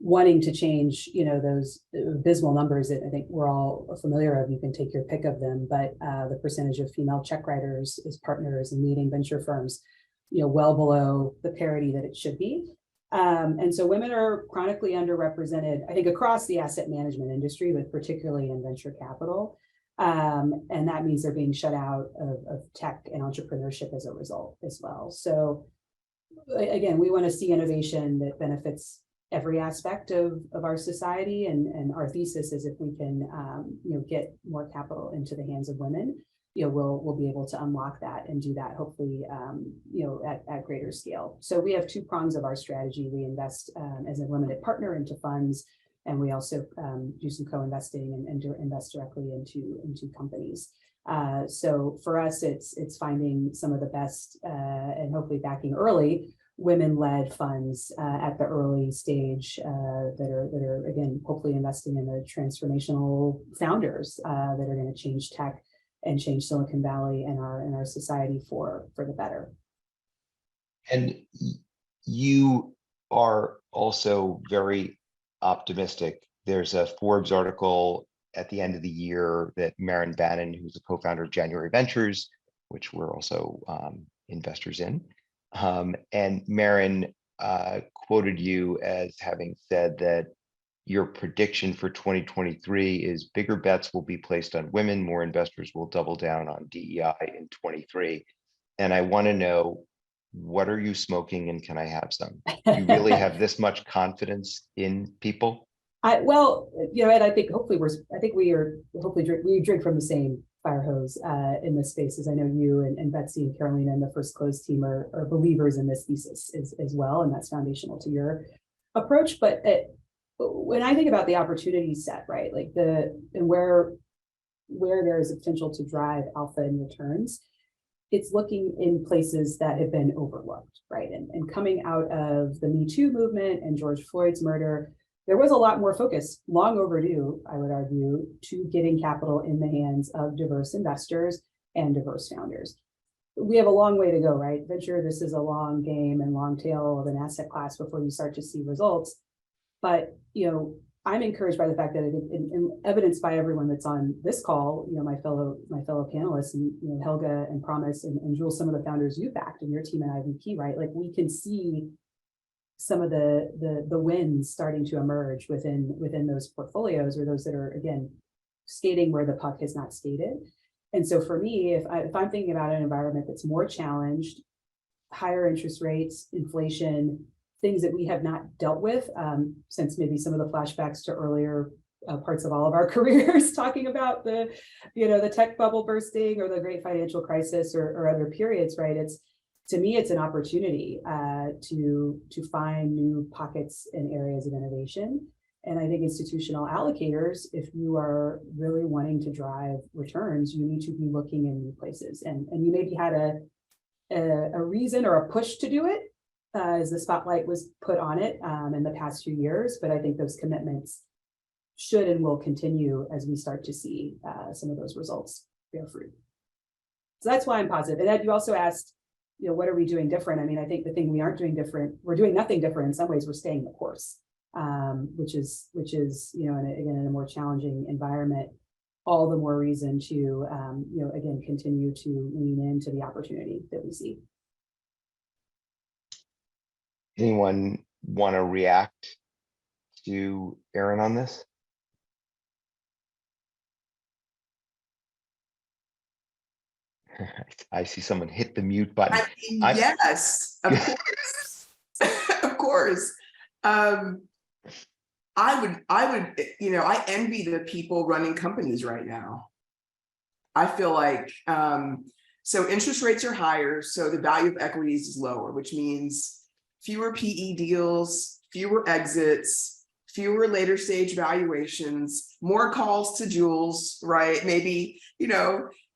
wanting to change, those abysmal numbers that I think we're all familiar of. You can take your pick of them, but the percentage of female check writers as partners in leading venture firms, well below the parity that it should be. And so women are chronically underrepresented, I think, across the asset management industry, but particularly in venture capital. And that means they're being shut out of tech and entrepreneurship as a result as well. So again, we want to see innovation that benefits every aspect of our society, and our thesis is if we can get more capital into the hands of women, we'll be able to unlock that and do that hopefully at greater scale. So we have two prongs of our strategy. We invest as a limited partner into funds, and we also do some co-investing and invest directly into companies. So for us, it's finding some of the best and hopefully backing early women-led funds at the early stage that are again hopefully investing in the transformational founders that are going to change tech and change Silicon Valley and our society for the better. And you are also very optimistic. There's a Forbes article at the end of the year that Marin Bannon, who's a co-founder of January Ventures, which we're also investors in, and Marin quoted you as having said that your prediction for 2023 is bigger bets will be placed on women, more investors will double down on DEI in 23. And I want to know, what are you smoking and can I have some? Do you really have this much confidence in people? Well, Ed, I think hopefully we drink from the same fire hose in this space, as I know you and Betsy and Carolina and the First Close team are believers in this thesis as well, and that's foundational to your approach. But when I think about the opportunity set, right, where there is a potential to drive alpha and returns, it's looking in places that have been overlooked, right? And coming out of the Me Too movement and George Floyd's murder, there was a lot more focus, long overdue, I would argue, to getting capital in the hands of diverse investors and diverse founders. We have a long way to go, right? Venture, this is a long game and long tail of an asset class before you start to see results. But, I'm encouraged by the fact that and evidenced by everyone that's on this call, my fellow panelists, and Helga and Promise and Jules, some of the founders you backed and your team at IVP, right? Like we can see some of the wins starting to emerge within those portfolios, or those that are, again, skating where the puck has not skated. And so for me, if I'm thinking about an environment that's more challenged, higher interest rates, inflation, things that we have not dealt with since maybe some of the flashbacks to earlier parts of all of our careers, talking about the tech bubble bursting or the great financial crisis or other periods, right? To me, it's an opportunity to find new pockets and areas of innovation. And I think institutional allocators, if you are really wanting to drive returns, you need to be looking in new places. And you maybe had a reason or a push to do it as the spotlight was put on it in the past few years. But I think those commitments should and will continue as we start to see some of those results bear fruit. So that's why I'm positive. And Ed, you also asked, what are we doing different? I mean, I think the thing we aren't doing different, we're doing nothing different. In some ways, we're staying the course, which is, and again, in a more challenging environment, all the more reason to, again, continue to lean into the opportunity that we see. Anyone want to react to Aaron on this? I see someone hit the mute button. Yes, of course. Of course. I would, I envy the people running companies right now. I feel like, so interest rates are higher, so the value of equities is lower, which means fewer PE deals, fewer exits, fewer later stage valuations, more calls to Jules, right? Maybe,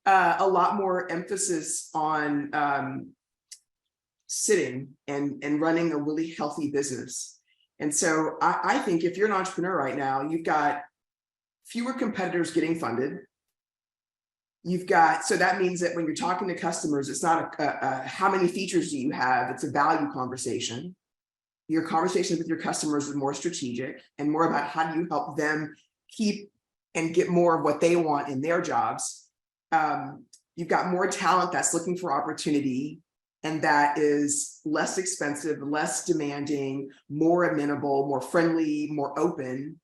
a lot more emphasis on sitting and running a really healthy business. And so I think if you're an entrepreneur right now, you've got fewer competitors getting funded. So that means that when you're talking to customers, it's not a how many features do you have? It's a value conversation. Your conversations with your customers is more strategic and more about how do you help them keep and get more of what they want in their jobs. You've got more talent that's looking for opportunity, and that is less expensive, less demanding, more amenable, more friendly, more open.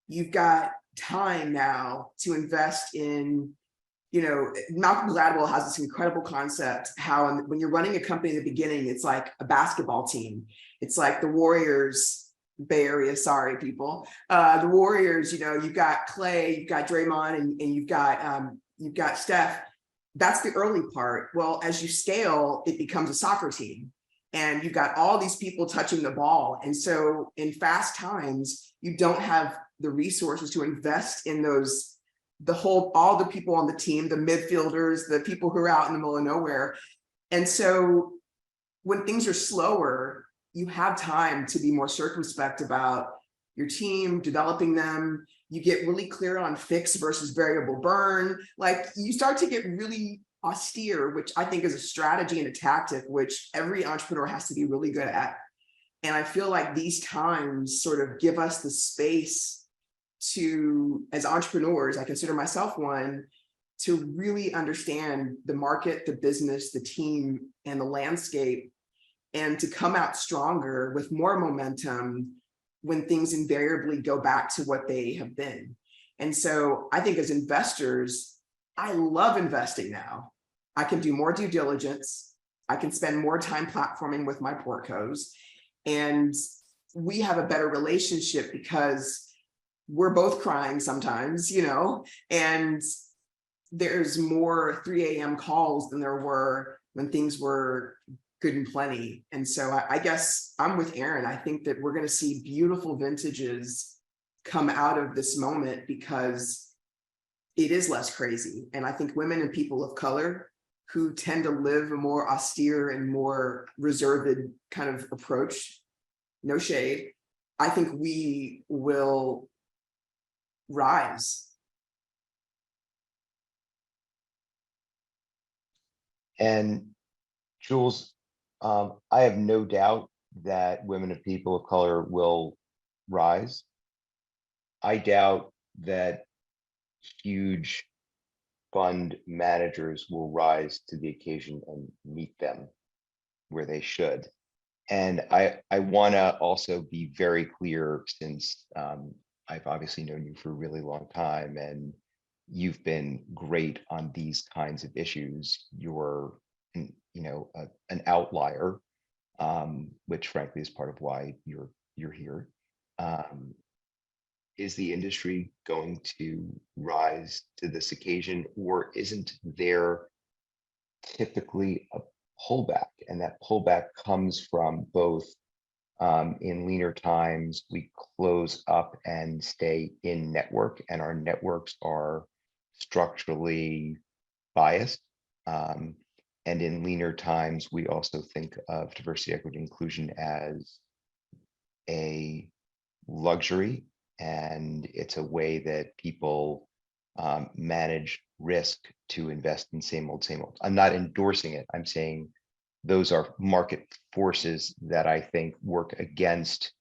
You've got time now to invest in, Malcolm Gladwell has this incredible concept how when you're running a company in the beginning, it's like a basketball team. It's like the Warriors, Bay Area, sorry, people. The Warriors, you've got Clay, you've got Draymond, and you've got Steph. That's the early part. Well, as you scale, it becomes a soccer team. And you've got all these people touching the ball. And so in fast times, you don't have the resources to invest in all the people on the team, the midfielders, the people who are out in the middle of nowhere. And so when things are slower, you have time to be more circumspect about your team, developing them. You get really clear on fixed versus variable burn. Like you start to get really austere, which I think is a strategy and a tactic, which every entrepreneur has to be really good at. And I feel like these times sort of give us the space to, as entrepreneurs, I consider myself one, to really understand the market, the business, the team, and the landscape, and to come out stronger with more momentum when things invariably go back to what they have been. And so I think as investors, I love investing now. I can do more due diligence. I can spend more time platforming with my portcos. And we have a better relationship because we're both crying sometimes, and there's more 3 a.m. calls than there were when things were good and plenty. And so I guess I'm with Aaron. I think that we're going to see beautiful vintages come out of this moment because it is less crazy. And I think women and people of color who tend to live a more austere and more reserved kind of approach, no shade, I think we will rise. And Jules, I have no doubt that women and people of color will rise. I doubt that huge fund managers will rise to the occasion and meet them where they should. And I want to also be very clear, since I've obviously known you for a really long time, and you've been great on these kinds of issues. You're, an outlier, which frankly is part of why you're here. Is the industry going to rise to this occasion, or isn't there typically a pullback? And that pullback comes from both, in leaner times, we close up and stay in network, and our networks are structurally biased. And in leaner times, we also think of diversity, equity, inclusion as a luxury, and it's a way that people manage risk to invest in same old, same old. I'm not endorsing it. I'm saying those are market forces that I think work against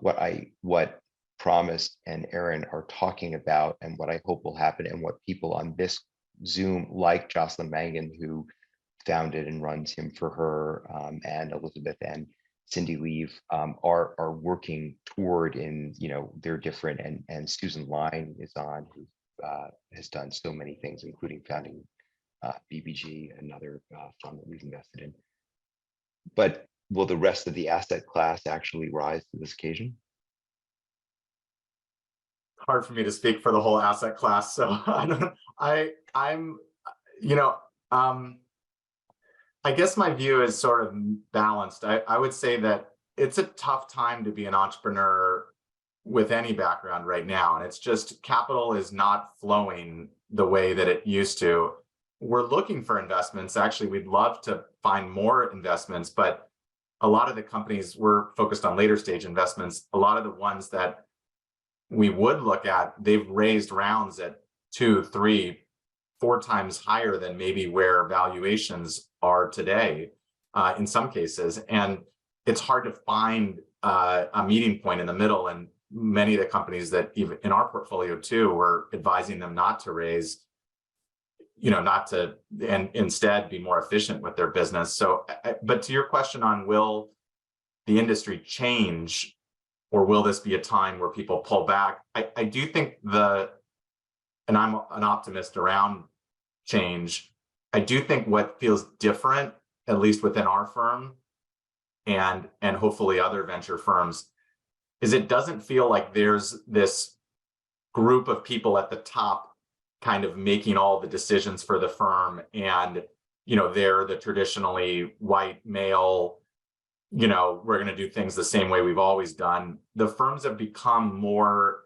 what Promise and Aaron are talking about, and what I hope will happen, and what people on this Zoom, like Jocelyn Mangan, who founded and runs Him for Her, and Elizabeth and Cindy Leave, are working toward in, they're different, and Susan Line is on, who has done so many things, including founding BBG, another fund that we've invested in. But will the rest of the asset class actually rise to this occasion? Hard for me to speak for the whole asset class, so I guess my view is sort of balanced. I would say that it's a tough time to be an entrepreneur with any background right now. And it's just, capital is not flowing the way that it used to. We're looking for investments. Actually, we'd love to find more investments, but a lot of the companies, we're focused on later stage investments. A lot of the ones that we would look at, they've raised rounds at 2, 3, 4 times higher than maybe where valuations are today, in some cases. And it's hard to find a meeting point in the middle. And many of the companies that, even in our portfolio too, we're advising them not to raise, and instead be more efficient with their business. So, but to your question on, will the industry change, or will this be a time where people pull back? I do think and I'm an optimist around change. I do think what feels different, at least within our firm and hopefully other venture firms, is it doesn't feel like there's this group of people at the top kind of making all the decisions for the firm, and they're the traditionally white male, we're going to do things the same way we've always done. The firms have become more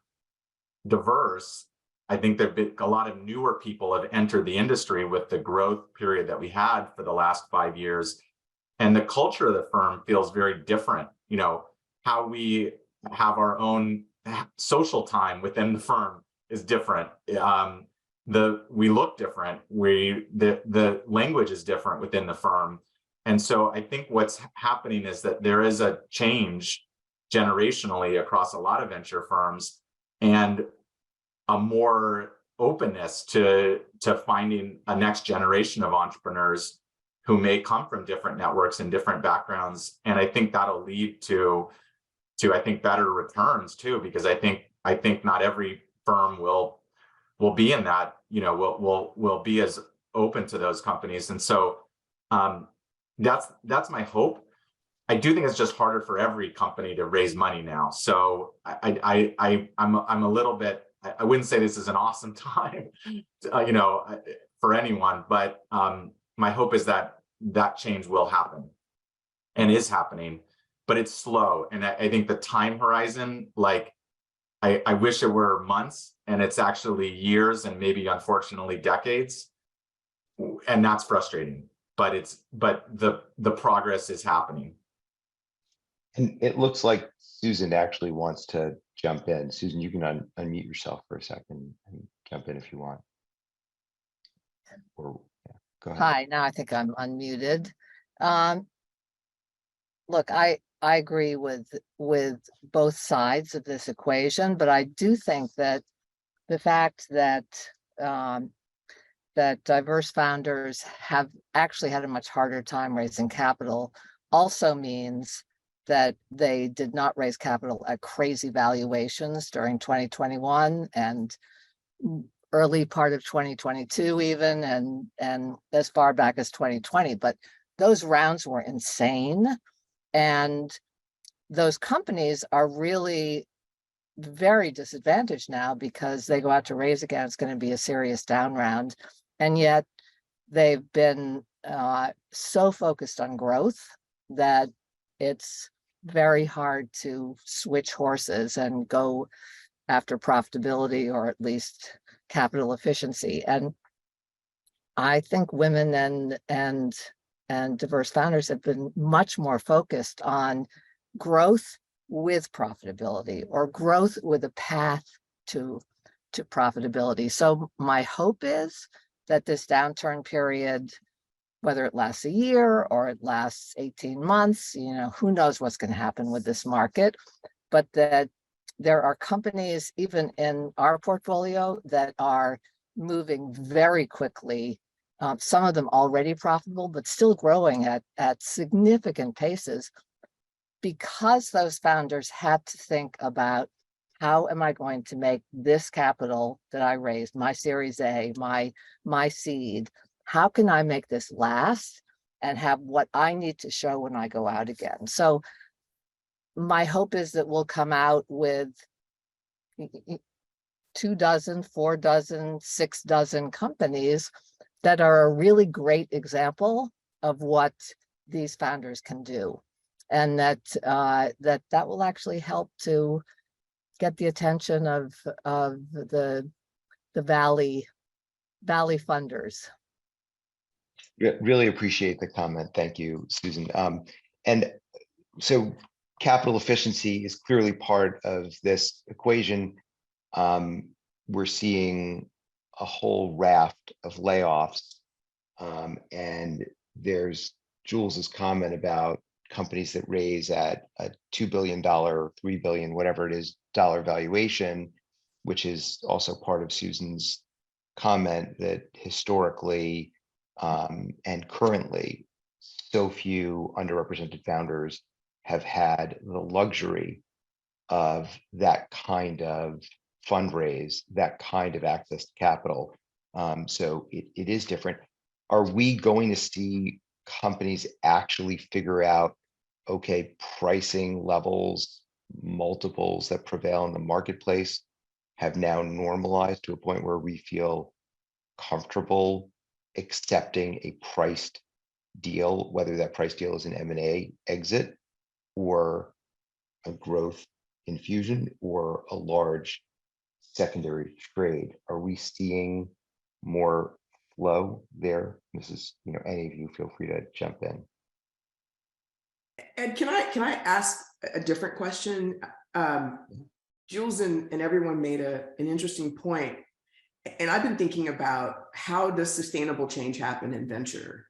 diverse. I think there've been a lot of newer people have entered the industry with the growth period that we had for the last 5 years. And the culture of the firm feels very different. How we have our own social time within the firm is different. We look different. The language is different within the firm. And so I think what's happening is that there is a change generationally across a lot of venture firms, and a more openness to finding a next generation of entrepreneurs who may come from different networks and different backgrounds. And I think that'll lead to I think better returns too, because I think not every firm will be in that, will be as open to those companies. And so that's my hope. I do think it's just harder for every company to raise money now. So I'm a little bit, I wouldn't say this is an awesome time, for anyone, but my hope is that change will happen and is happening, but it's slow. And I think the time horizon, I wish it were months, and it's actually years, and maybe unfortunately decades. And that's frustrating, but the progress is happening. And it looks like Susan actually wants to jump in. Susan, you can unmute yourself for a second and jump in if you want. Or go ahead. Hi, now I think I'm unmuted. Look, I agree with both sides of this equation, but I do think that the fact that that diverse founders have actually had a much harder time raising capital also means that they did not raise capital at crazy valuations during 2021 and early part of 2022 even, and as far back as 2020. But those rounds were insane. And those companies are really very disadvantaged now because they go out to raise again, it's going to be a serious down round. And yet they've been so focused on growth that it's very hard to switch horses and go after profitability, or at least capital efficiency. And I think women and diverse founders have been much more focused on growth with profitability, or growth with a path to profitability. So my hope is that this downturn period, whether it lasts a year or it lasts 18 months, who knows what's going to happen with this market, but that there are companies even in our portfolio that are moving very quickly, some of them already profitable, but still growing at significant paces, because those founders had to think about, how am I going to make this capital that I raised, my Series A, my seed, how can I make this last and have what I need to show when I go out again? So my hope is that we'll come out with 2 dozen, 4 dozen, 6 dozen companies that are a really great example of what these founders can do. And that will actually help to get the attention of the Valley funders. Really appreciate the comment. Thank you, Susan. And so capital efficiency is clearly part of this equation. We're seeing a whole raft of layoffs. And there's Jules's comment about companies that raise at a $2 billion, $3 billion, whatever it is, dollar valuation, which is also part of Susan's comment that historically and currently, so few underrepresented founders have had the luxury of that kind of fundraise, that kind of access to capital. So it is different. Are we going to see companies actually figure out, okay, pricing levels, multiples that prevail in the marketplace have now normalized to a point where we feel comfortable accepting a priced deal, whether that price deal is an M&A exit or a growth infusion or a large secondary trade? Are we seeing more flow there? This is, any of you feel free to jump in. Ed, can I ask a different question? Jules and everyone made an interesting point. And I've been thinking about, how does sustainable change happen in venture?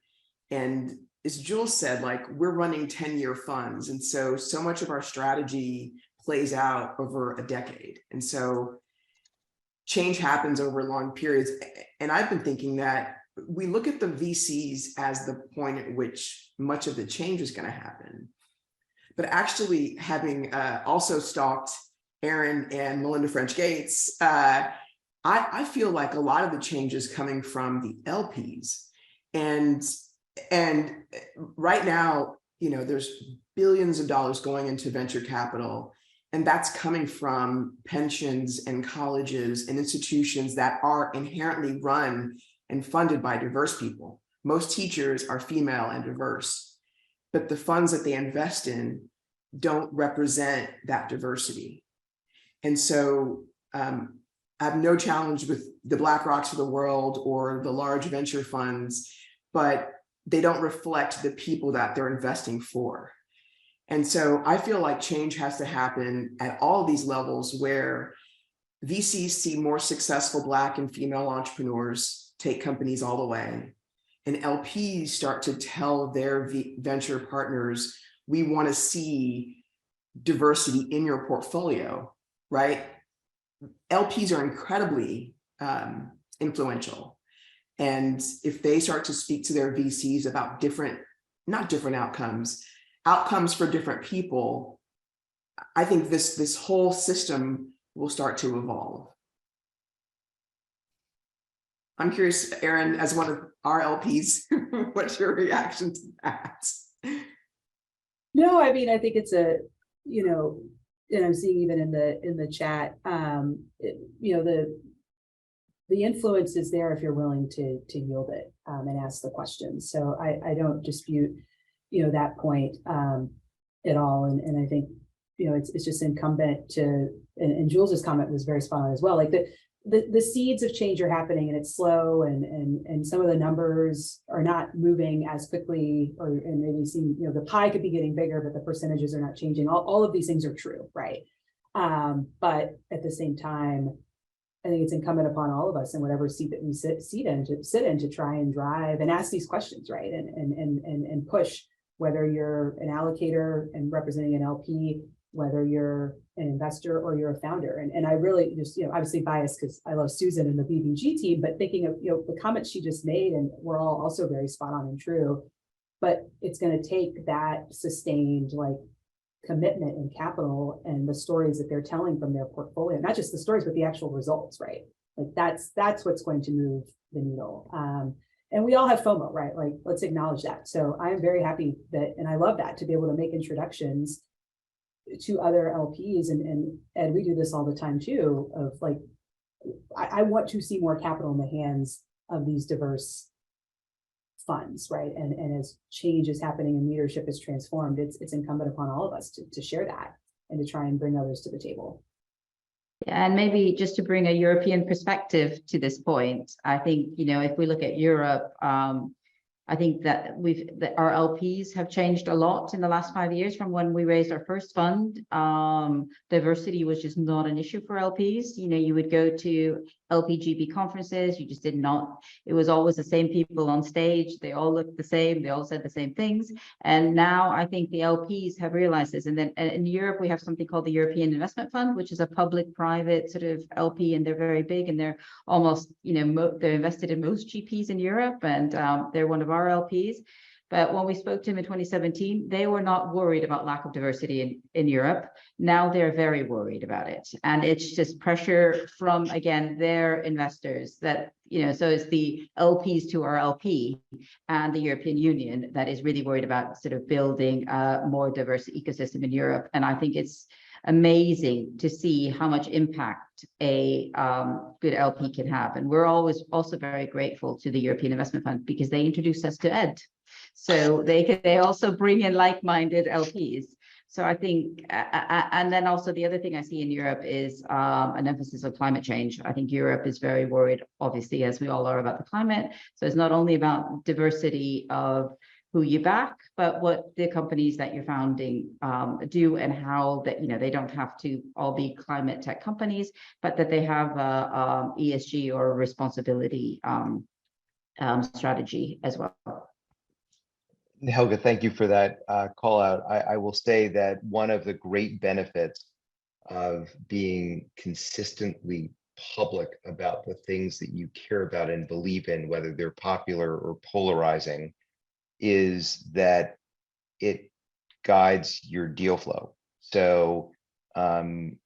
And as Jules said, we're running 10-year funds. And so much of our strategy plays out over a decade. And so change happens over long periods. And I've been thinking that we look at the VCs as the point at which much of the change is going to happen. But actually, having also stalked Aaron and Melinda French Gates, I feel like a lot of the change is coming from the LPs. And right now, there's billions of dollars going into venture capital, and that's coming from pensions and colleges and institutions that are inherently run and funded by diverse people. Most teachers are female and diverse, but the funds that they invest in don't represent that diversity. And so I have no challenge with the BlackRocks of the world or the large venture funds, but they don't reflect the people that they're investing for. And so I feel like change has to happen at all these levels, where VCs see more successful Black and female entrepreneurs take companies all the way, and LPs start to tell their venture partners, we want to see diversity in your portfolio, right? LPs are incredibly influential. And if they start to speak to their VCs about not different outcomes, outcomes for different people, I think this whole system will start to evolve. I'm curious, Aaron, as one of our LPs, what's your reaction to that? No, I mean, I think it's a, you know, and I'm seeing even in the chat, you know, the influence is there if you're willing to yield it and ask the questions. So I don't dispute, you know, that point at all. And I think, you know, it's just incumbent to, and Jules's comment was very spot on as well. Like the seeds of change are happening and it's slow and some of the numbers are not moving as quickly, and maybe seem, you know, the pie could be getting bigger, but the percentages are not changing. All of these things are true, right? But at the same time, I think it's incumbent upon all of us in whatever seat that we sit in to try and drive and ask these questions, right? And push, whether you're an allocator and representing an LP, whether you're an investor or you're a founder. And I really just, you know, obviously biased because I love Susan and the BBG team, but thinking of, you know, the comments she just made, and we're all also very spot on and true, but it's going to take that sustained like commitment and capital and the stories that they're telling from their portfolio, not just the stories, but the actual results, right? Like that's what's going to move the needle. And we all have FOMO, right? Like, let's acknowledge that. So I'm very happy that, and I love that, to be able to make introductions to other LPs, and we do this all the time too, of like, I want to see more capital in the hands of these diverse funds, right? And as change is happening and leadership is transformed, it's incumbent upon all of us to share that and to try and bring others to the table. Yeah, and maybe just to bring a European perspective to this point, I think, you know, if we look at Europe, I think that our LPs have changed a lot in the last 5 years from when we raised our first fund. Diversity was just not an issue for LPs. You know, you would go to LPGP conferences, you just did not, it was always the same people on stage. They all looked the same. They all said the same things. And now I think the LPs have realized this. And then in Europe, we have something called the European Investment Fund, which is a public-private sort of LP, and they're very big, and they're almost, you know, they're invested in most GPs in Europe, and they're one of our LPs. But when we spoke to them in 2017, they were not worried about lack of diversity in Europe. Now they're very worried about it. And it's just pressure from, again, their investors that, you know, so it's the LPs to our LP and the European Union that is really worried about sort of building a more diverse ecosystem in Europe. And I think it's amazing to see how much impact a good LP can have. And we're always also very grateful to the European Investment Fund because they introduced us to Ed. So they also bring in like-minded LPs. So I think, and then also the other thing I see in Europe is an emphasis on climate change. I think Europe is very worried, obviously, as we all are, about the climate. So it's not only about diversity of who you back, but what the companies that you're founding do, and how that, you know, they don't have to all be climate tech companies, but that they have a ESG or responsibility strategy as well. Helga, thank you for that call out. I will say that one of the great benefits of being consistently public about the things that you care about and believe in, whether they're popular or polarizing, is that it guides your deal flow. So the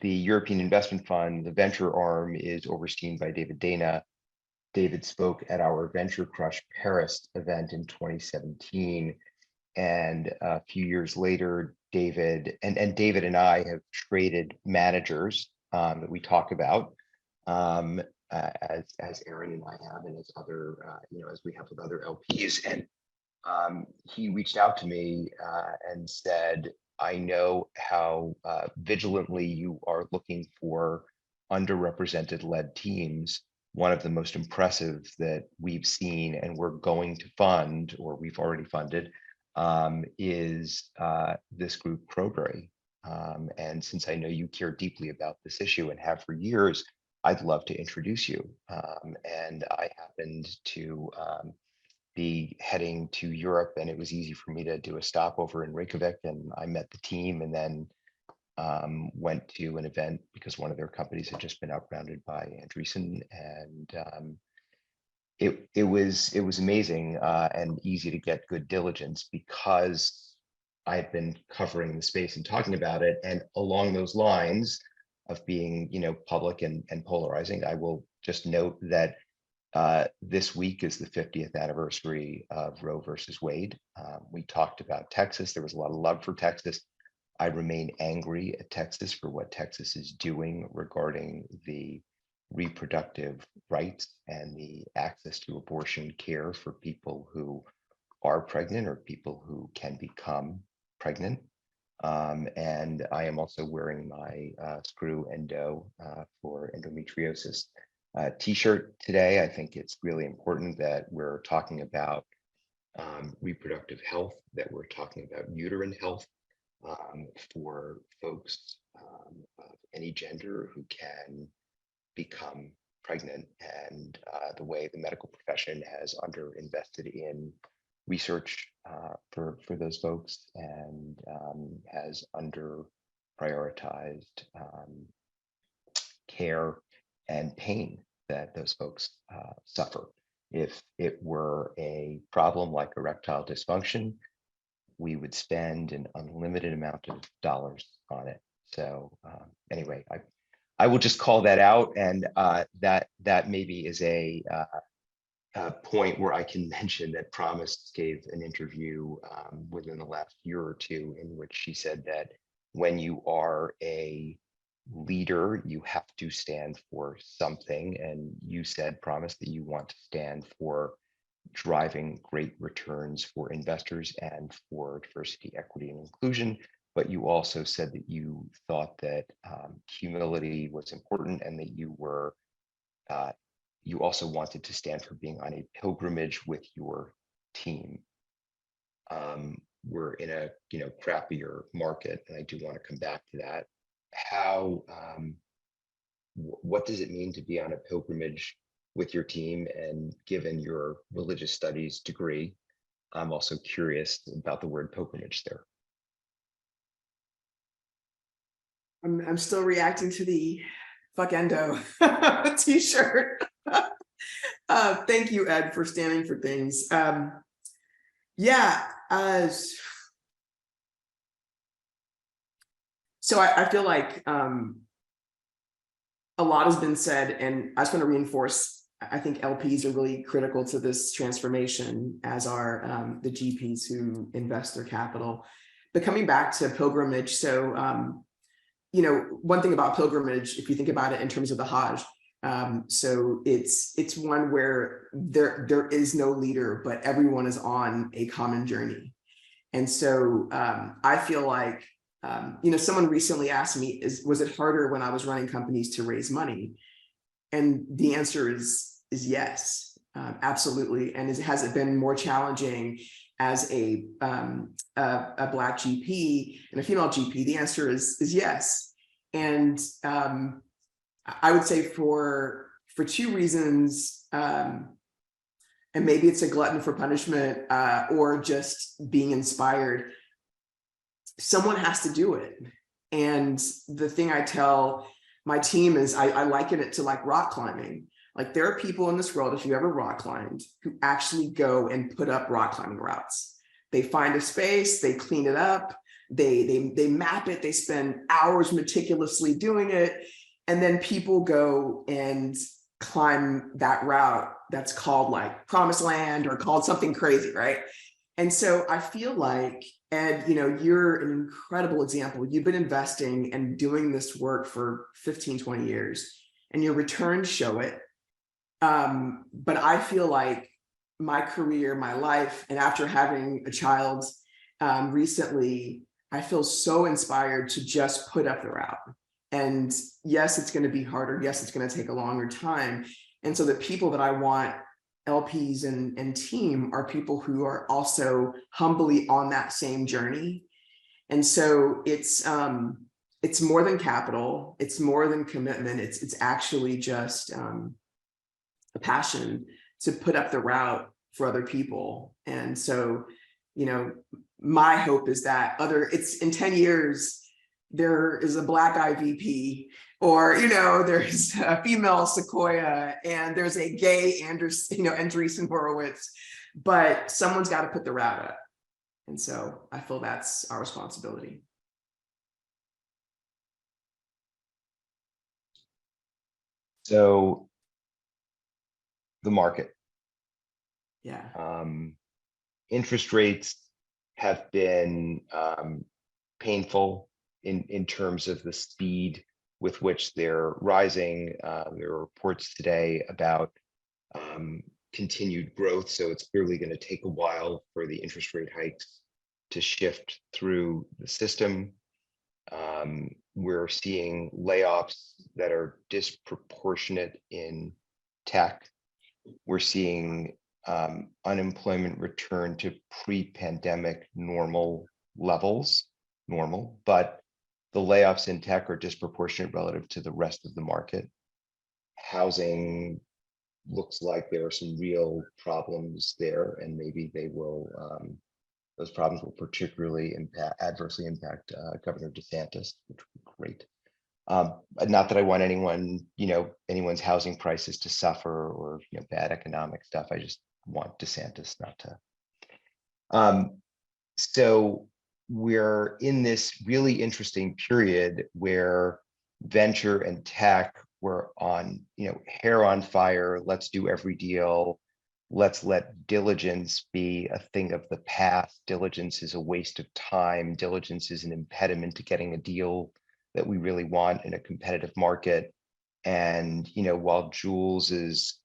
European Investment Fund, the venture arm, is overseen by David Dana. David spoke at our VentureCrush Paris event in 2017. And a few years later, David and I have traded managers that we talk about, as Aaron and I have, and as other, you know, as we have with other LPs. And he reached out to me and said, I know how vigilantly you are looking for underrepresented led teams. One of the most impressive that we've seen and we're going to fund, or we've already funded, is this group, Crowberry. And since I know you care deeply about this issue and have for years, I'd love to introduce you. And I happened to be heading to Europe, and it was easy for me to do a stopover in Reykjavik, and I met the team, and then went to an event because one of their companies had just been outrounded by Andreessen, and it was amazing and easy to get good diligence because I've been covering the space and talking about it, and along those lines of being, public and polarizing, I will just note that this week is the 50th anniversary of Roe versus Wade. We talked about Texas. There was a lot of love for Texas. I remain angry at Texas for what Texas is doing regarding the reproductive rights and the access to abortion care for people who are pregnant or people who can become pregnant. And I am also wearing my Screw Endo for endometriosis t-shirt today. I think it's really important that we're talking about reproductive health, that we're talking about uterine health for folks of any gender who can become pregnant, and the way the medical profession has underinvested in research for those folks, and has under prioritized care and pain that those folks suffer. If it were a problem like erectile dysfunction, we would spend an unlimited amount of dollars on it. So anyway, I will just call that out, and that maybe is a point where I can mention that Promise gave an interview within the last year or two, in which she said that when you are a leader, you have to stand for something. And you said, Promise, that you want to stand for driving great returns for investors and for diversity, equity, and inclusion. But you also said that you thought that humility was important, and that you were you also wanted to stand for being on a pilgrimage with your team. We're in a crappier market, and I do want to come back to that. How what does it mean to be on a pilgrimage with your team? And given your religious studies degree, I'm also curious about the word pilgrimage there. I'm still reacting to the fuck endo t-shirt. Thank you, Ed, for standing for things. So I feel like a lot has been said, and I just want to reinforce, I think LPs are really critical to this transformation, as are the GPs who invest their capital. But coming back to pilgrimage, so one thing about pilgrimage, if you think about it in terms of the Hajj, so it's one where there is no leader, but everyone is on a common journey. And so I feel like, someone recently asked me, was it harder when I was running companies to raise money? And the answer is yes, absolutely. And has it been more challenging as a Black GP and a female GP? The answer is yes. And I would say for two reasons, and maybe it's a glutton for punishment or just being inspired. Someone has to do it. And the thing I tell my team is I liken it to like rock climbing. Like, there are people in this world, if you ever rock climbed, who actually go and put up rock climbing routes. They find a space, they clean it up, they map it, they spend hours meticulously doing it. And then people go and climb that route that's called like Promised Land or called something crazy, right? And so I feel like, Ed, you're an incredible example. You've been investing and doing this work for 15, 20 years, and your returns show it. But I feel like my career, my life, and after having a child recently, I feel so inspired to just put up the route. And yes, it's going to be harder. Yes, it's going to take a longer time. And so the people that I want, LPs and team, are people who are also humbly on that same journey. And so it's more than capital. It's more than commitment. It's actually just a passion to put up the route for other people. And so, my hope is that it's in 10 years, there is a Black IVP, or, there's a female Sequoia, and there's a gay Andreessen Horowitz, but someone's got to put the route up. And so I feel that's our responsibility. So the market, Yeah. interest rates have been painful in terms of the speed with which they're rising. There are reports today about continued growth, so it's clearly going to take a while for the interest rate hikes to shift through the system. We're seeing layoffs that are disproportionate in tech. We're seeing unemployment return to pre-pandemic normal levels, but the layoffs in tech are disproportionate relative to the rest of the market. Housing looks like there are some real problems there, and maybe they will, those problems will particularly adversely impact Governor DeSantis, which would be great. Not that I want anyone's housing prices to suffer or bad economic stuff. I just want DeSantis not to. So we're in this really interesting period where venture and tech were on, hair on fire. Let's do every deal. Let's let diligence be a thing of the past. Diligence is a waste of time. Diligence is an impediment to getting a deal that we really want in a competitive market. And, while Jules's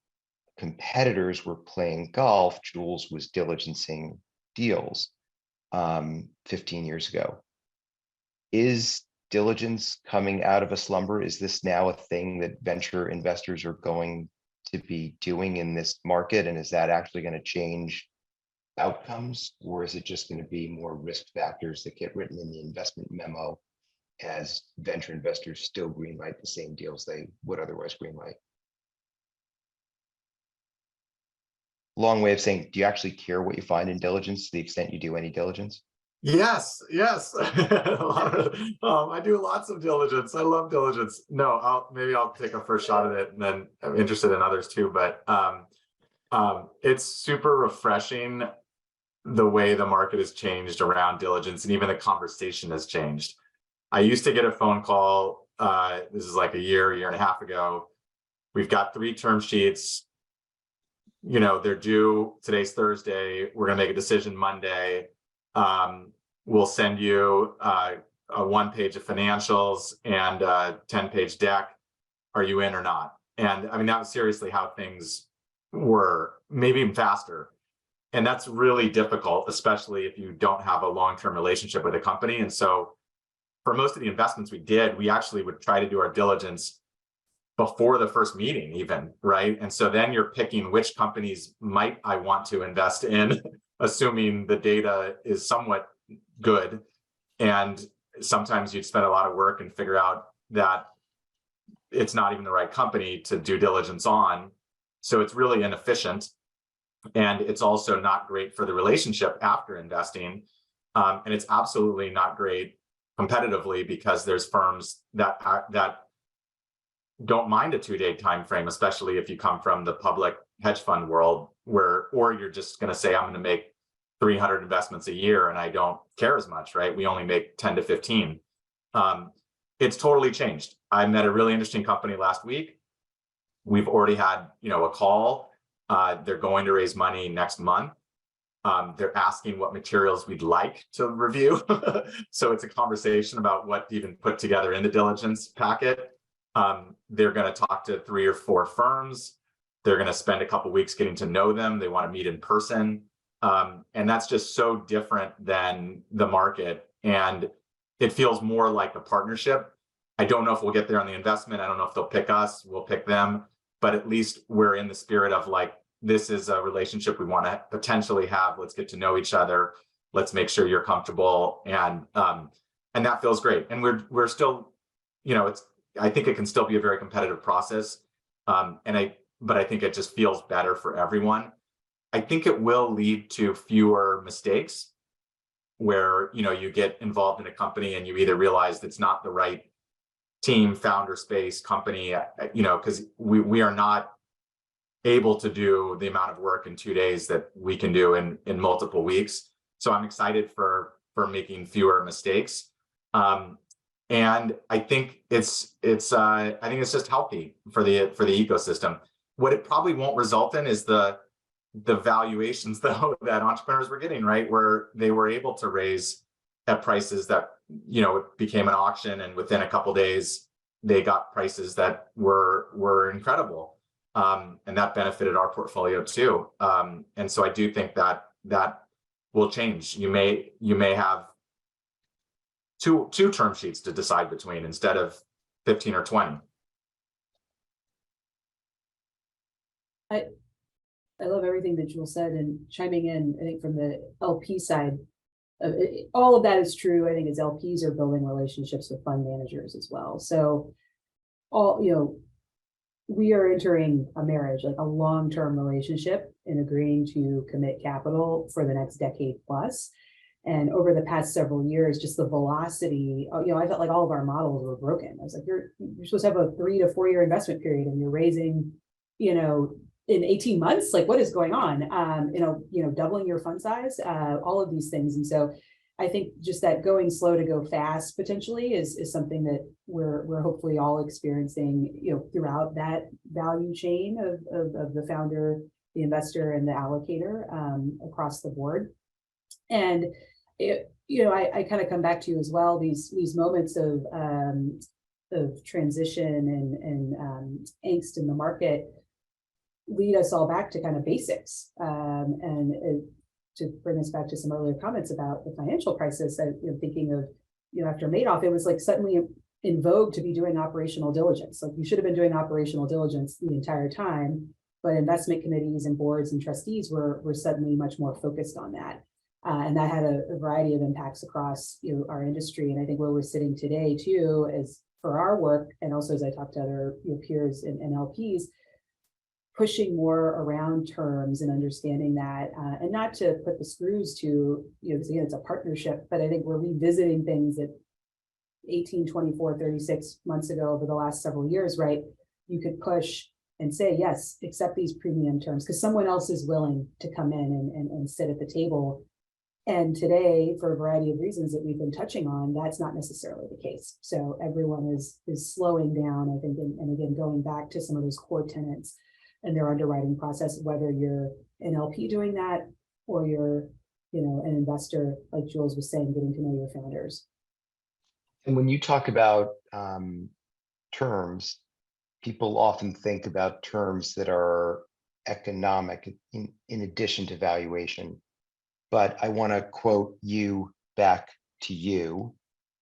competitors were playing golf, Jules was diligencing deals 15 years ago. Is diligence coming out of a slumber? Is this now a thing that venture investors are going to be doing in this market? And is that actually going to change outcomes? Or is it just going to be more risk factors that get written in the investment memo as venture investors still greenlight the same deals they would otherwise greenlight? Long way of saying, do you actually care what you find in diligence to the extent you do any diligence? Yes. I do lots of diligence. I love diligence. No, maybe I'll take a first shot at it, and then I'm interested in others too. But it's super refreshing the way the market has changed around diligence, and even the conversation has changed. I used to get a phone call. This is like a year and a half ago. We've got 3 term sheets. They're due. Today's Thursday. We're gonna make a decision Monday. We'll send you a 1-page of financials and a 10-page deck. Are you in or not? And I mean, that was seriously how things were, maybe even faster. And that's really difficult, especially if you don't have a long-term relationship with a company. And so for most of the investments we did, we actually would try to do our diligence before the first meeting even, right? And so then you're picking which companies might I want to invest in, assuming the data is somewhat good. And sometimes you'd spend a lot of work and figure out that it's not even the right company to do diligence on. So it's really inefficient. And it's also not great for the relationship after investing. And it's absolutely not great competitively, because there's firms that don't mind a 2-day time frame, especially if you come from the public hedge fund world, or you're just going to say, I'm going to make 300 investments a year and I don't care as much, right? We only make 10 to 15. It's totally changed. I met a really interesting company last week. We've already had, a call. They're going to raise money next month. They're asking what materials we'd like to review. So it's a conversation about what to even put together in the diligence packet. They're going to talk to 3 or 4 firms. They're going to spend a couple weeks getting to know them. They want to meet in person. And that's just so different than the market. And it feels more like a partnership. I don't know if we'll get there on the investment. I don't know if they'll pick us, we'll pick them, but at least we're in the spirit of like, this is a relationship we want to potentially have. Let's get to know each other. Let's make sure you're comfortable. And that feels great. And we're still, I think it can still be a very competitive process. But I think it just feels better for everyone. I think it will lead to fewer mistakes where, you get involved in a company and you either realize it's not the right team, founder space, company, because we are not able to do the amount of work in 2 days that we can do in multiple weeks. So I'm excited for making fewer mistakes. And I think it's just healthy for the ecosystem. What it probably won't result in is the valuations though that entrepreneurs were getting, right? Where they were able to raise at prices that, it became an auction, and within a couple of days, they got prices that were incredible. And that benefited our portfolio too. And so I do think that will change. You may have two term sheets to decide between instead of 15 or 20. I love everything that Jules said, and chiming in, I think from the LP side, all of that is true. I think as LPs are building relationships with fund managers as well. So we are entering a marriage, like a long-term relationship, and agreeing to commit capital for the next decade plus. And over the past several years, just the velocity, I felt like all of our models were broken. I was like, you're supposed to have a 3 to 4 year investment period, and you're raising, in 18 months, like what is going on? Doubling your fund size, all of these things. And so I think just that going slow to go fast potentially is something that we're hopefully all experiencing, throughout that value chain of the founder, the investor, and the allocator across the board. And I kind of come back to as well these moments of transition and angst in the market lead us all back to kind of basics. To bring us back to some earlier comments about the financial crisis, thinking of, after Madoff, it was like suddenly in vogue to be doing operational diligence. Like you should have been doing operational diligence the entire time, but investment committees and boards and trustees were suddenly much more focused on that. And that had a variety of impacts across our industry. And I think where we're sitting today too, is for our work, and also as I talk to other peers and LPs, pushing more around terms and understanding that, and not to put the screws to, because again, it's a partnership, but I think we're revisiting things that 18, 24, 36 months ago over the last several years, right? You could push and say, yes, accept these premium terms because someone else is willing to come in and sit at the table. And today, for a variety of reasons that we've been touching on, that's not necessarily the case. So everyone is slowing down, I think, and again, going back to some of those core tenets and their underwriting process, whether you're an LP doing that or you're, an investor, like Jules was saying, getting to know your founders. And when you talk about terms, people often think about terms that are economic in addition to valuation. But I want to quote you back to you.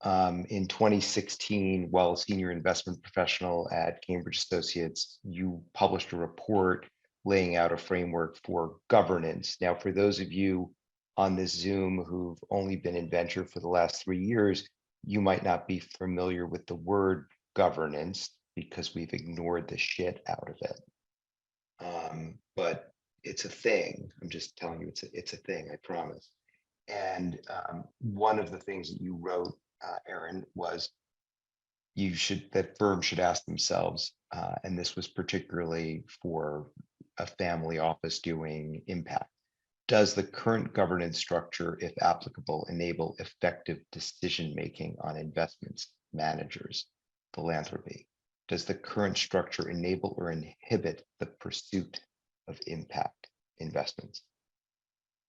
In 2016, while a senior investment professional at Cambridge Associates, you published a report laying out a framework for governance. Now, for those of you on this Zoom who've only been in venture for the last 3 years, you might not be familiar with the word governance because we've ignored the shit out of it. But it's a thing. I'm just telling you, it's a thing, I promise. And one of the things that you wrote, Aaron, was that firms should ask themselves, and this was particularly for a family office doing impact, does the current governance structure, if applicable, enable effective decision-making on investments, managers, philanthropy? Does the current structure enable or inhibit the pursuit of impact investments?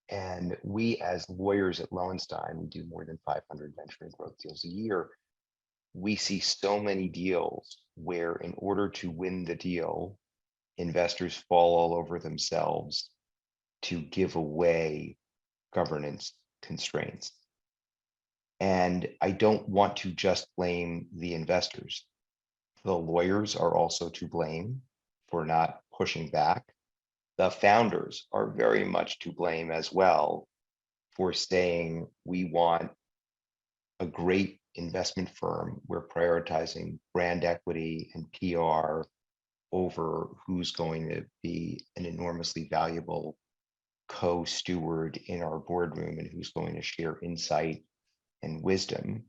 And we, as lawyers at Lowenstein, we do more than 500 venture and growth deals a year. We see so many deals where, in order to win the deal, investors fall all over themselves to give away governance constraints. And I don't want to just blame the investors. The lawyers are also to blame for not pushing back. The founders are very much to blame as well for saying, we want a great investment firm. We're prioritizing brand equity and PR over who's going to be an enormously valuable co-steward in our boardroom and who's going to share insight and wisdom.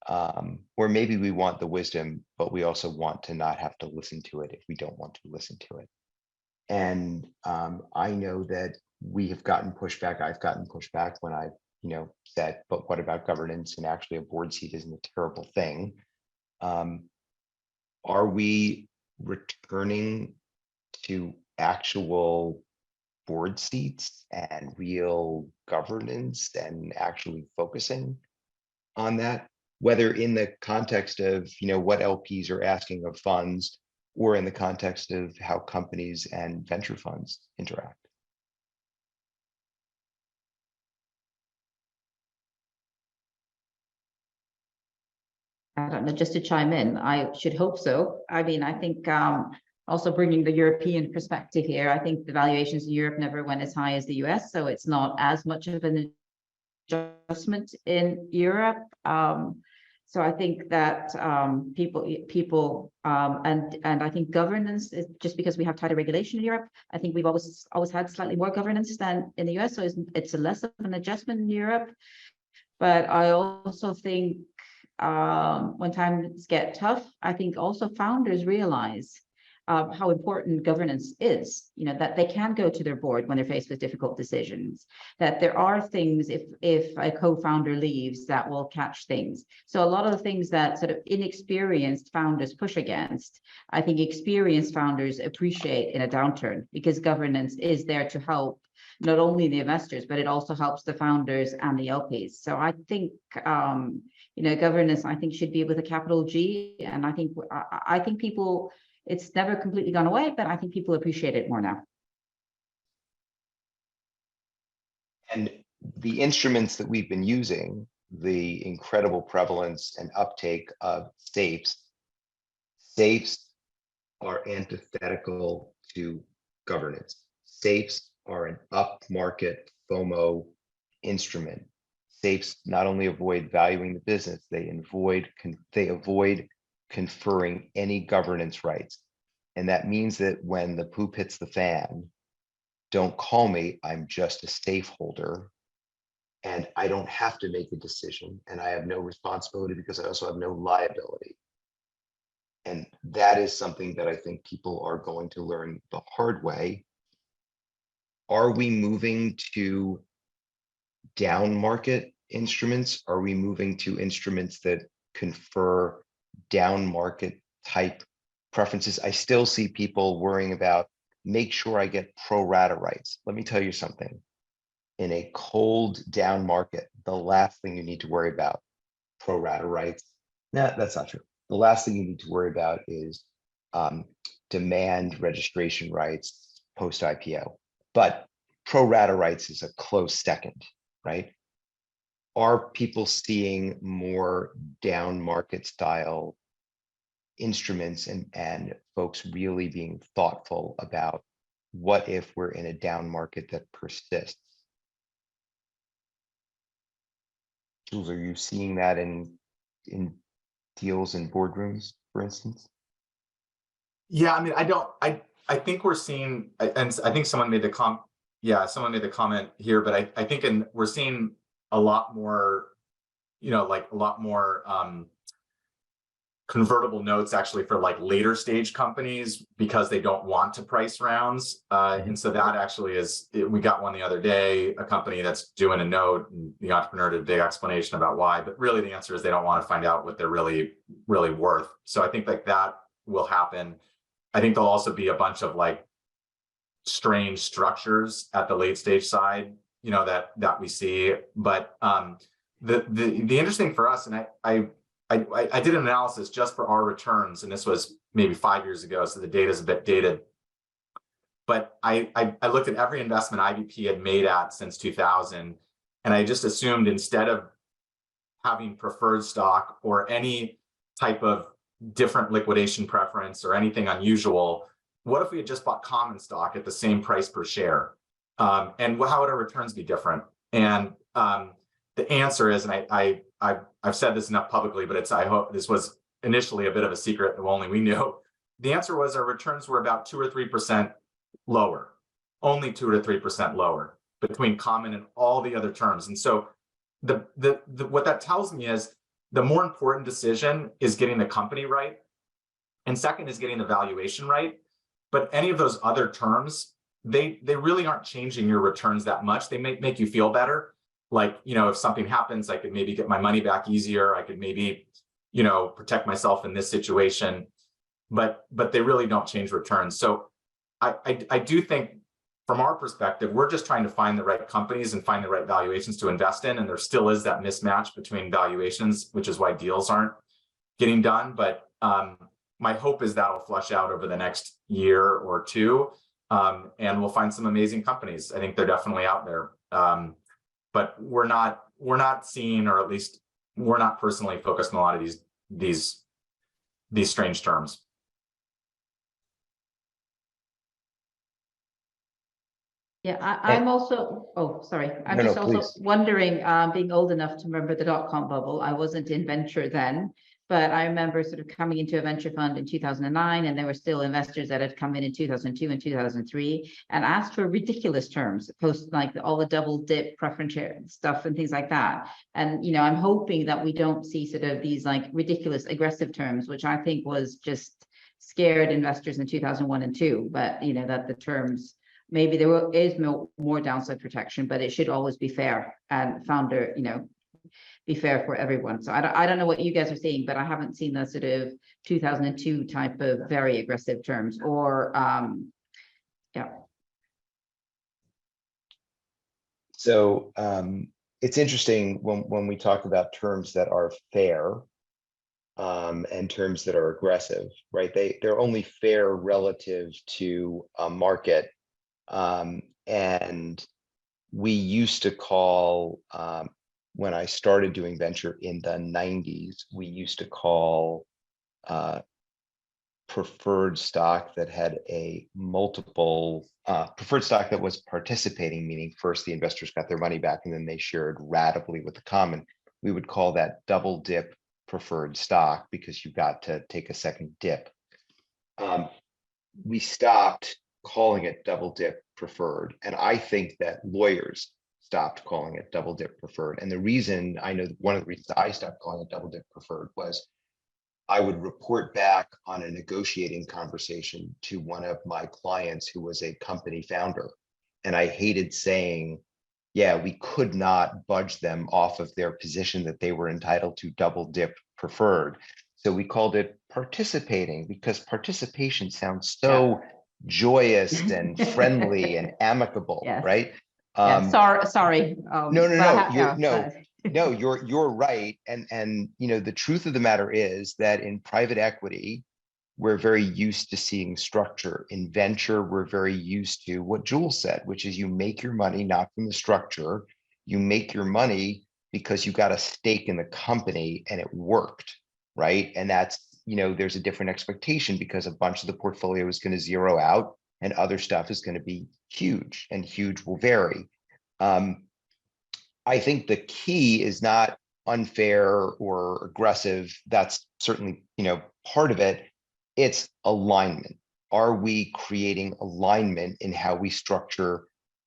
Or maybe we want the wisdom, but we also want to not have to listen to it if we don't want to listen to it. And I know that we have gotten pushback. I've gotten pushback when I've said, but what about governance? And actually a board seat isn't a terrible thing. Are we returning to actual board seats and real governance and actually focusing on that, whether in the context of, what LPs are asking of funds or in the context of how companies and venture funds interact? I don't know, just to chime in, I should hope so. I mean, I think also bringing the European perspective here, I think the valuations in Europe never went as high as the US, so it's not as much of an adjustment in Europe. So I think that people and I think governance is just because we have tighter regulation in Europe. I think we've always had slightly more governance than in the US, so it's a less of an adjustment in Europe. But I also think when times get tough, I think also founders realize how important governance is, that they can go to their board when they're faced with difficult decisions, that there are things if a co-founder leaves that will catch things. So a lot of the things that sort of inexperienced founders push against, I think experienced founders appreciate in a downturn, because governance is there to help not only the investors, but it also helps the founders and the LPs. So I think, governance, I think, should be with a capital G. And I think people, it's never completely gone away, but I think people appreciate it more now. And the instruments that we've been using, the incredible prevalence and uptake of safes are antithetical to governance. Safes are an upmarket FOMO instrument. Safes not only avoid valuing the business, they avoid conferring any governance rights. And that means that when the poop hits the fan, don't call me, I'm just a safe holder. And I don't have to make a decision, and I have no responsibility because I also have no liability. And that is something that I think people are going to learn the hard way. Are we moving to down market instruments? Are we moving to instruments that confer down market type preferences? I still see people worrying about, make sure I get pro rata rights. Let me tell you something. In a cold down market, the last thing you need to worry about, pro rata rights. Nah, that's not true. The last thing you need to worry about is demand registration rights post IPO. But pro rata rights is a close second, right? Are people seeing more down market style instruments and folks really being thoughtful about what if we're in a down market that persists? Jules, are you seeing that in deals in boardrooms, for instance? Yeah, I mean, I think we're seeing, and I think someone made the comment here, but I think we're seeing a lot more, convertible notes actually for like later stage companies because they don't want to price rounds. And so that actually we got one the other day, a company that's doing a note, and the entrepreneur did a big explanation about why, but really the answer is they don't want to find out what they're really worth. So I think like that will happen. I think there'll also be a bunch of like strange structures at the late stage side, that we see. But the interesting for us, and I did an analysis just for our returns, and this was maybe 5 years ago, so the data is a bit dated. But I looked at every investment IVP had made at since 2000, and I just assumed instead of having preferred stock or any type of different liquidation preference or anything unusual, what if we had just bought common stock at the same price per share? And how would our returns be different? And the answer is, and I've said this enough publicly, but I hope this was initially a bit of a secret that only we knew. The answer was our returns were about 2 or 3% lower, only 2 to 3% lower between common and all the other terms. And so what that tells me is the more important decision is getting the company right. And second is getting the valuation right. But any of those other terms, they really aren't changing your returns that much. They may make you feel better, like, if something happens, I could maybe get my money back easier. I could maybe, protect myself in this situation, but they really don't change returns. So I do think from our perspective, we're just trying to find the right companies and find the right valuations to invest in. And there still is that mismatch between valuations, which is why deals aren't getting done. But my hope is that'll flush out over the next year or two. And we'll find some amazing companies. I think they're definitely out there. But we're not seeing, or at least we're not personally focused on a lot of these strange terms. Yeah, I'm also, oh, sorry. I'm No, just no, also please. wondering, being old enough to remember the dot-com bubble. I wasn't in venture then, but I remember sort of coming into a venture fund in 2009, and there were still investors that had come in 2002 and 2003 and asked for ridiculous terms, post like all the double dip preference share stuff and things like that. And, I'm hoping that we don't see sort of these like ridiculous aggressive terms, which I think was just scared investors in 2001 and 2, but, that the terms, maybe there is more downside protection, but it should always be fair and founder, be fair for everyone. So I don't know what you guys are seeing, but I haven't seen the sort of 2002 type of very aggressive terms or, yeah. So it's interesting when we talk about terms that are fair and terms that are aggressive, right? They're only fair relative to a market. And we used to call, when I started doing venture in the 90s, we used to call preferred stock that had a multiple, preferred stock that was participating, meaning first the investors got their money back and then they shared ratably with the common. We would call that double dip preferred stock because you got to take a second dip. We stopped calling it double dip preferred. And I think that lawyers stopped calling it double dip preferred. And the reason, I know one of the reasons I stopped calling it double dip preferred was I would report back on a negotiating conversation to one of my clients who was a company founder. And I hated saying, yeah, we could not budge them off of their position that they were entitled to double dip preferred. So we called it participating because participation sounds so joyous and friendly and amicable, Yes. right? Yeah, sorry. No, you're right. And the truth of the matter is that in private equity, we're very used to seeing structure. In venture, we're very used to what Jules said, which is you make your money not from the structure. You make your money because you got a stake in the company and it worked, right? And that's, there's a different expectation because a bunch of the portfolio is going to zero out and other stuff is going to be huge, and huge will vary. I think the key is not unfair or aggressive. That's certainly, part of it. It's alignment. Are we creating alignment in how we structure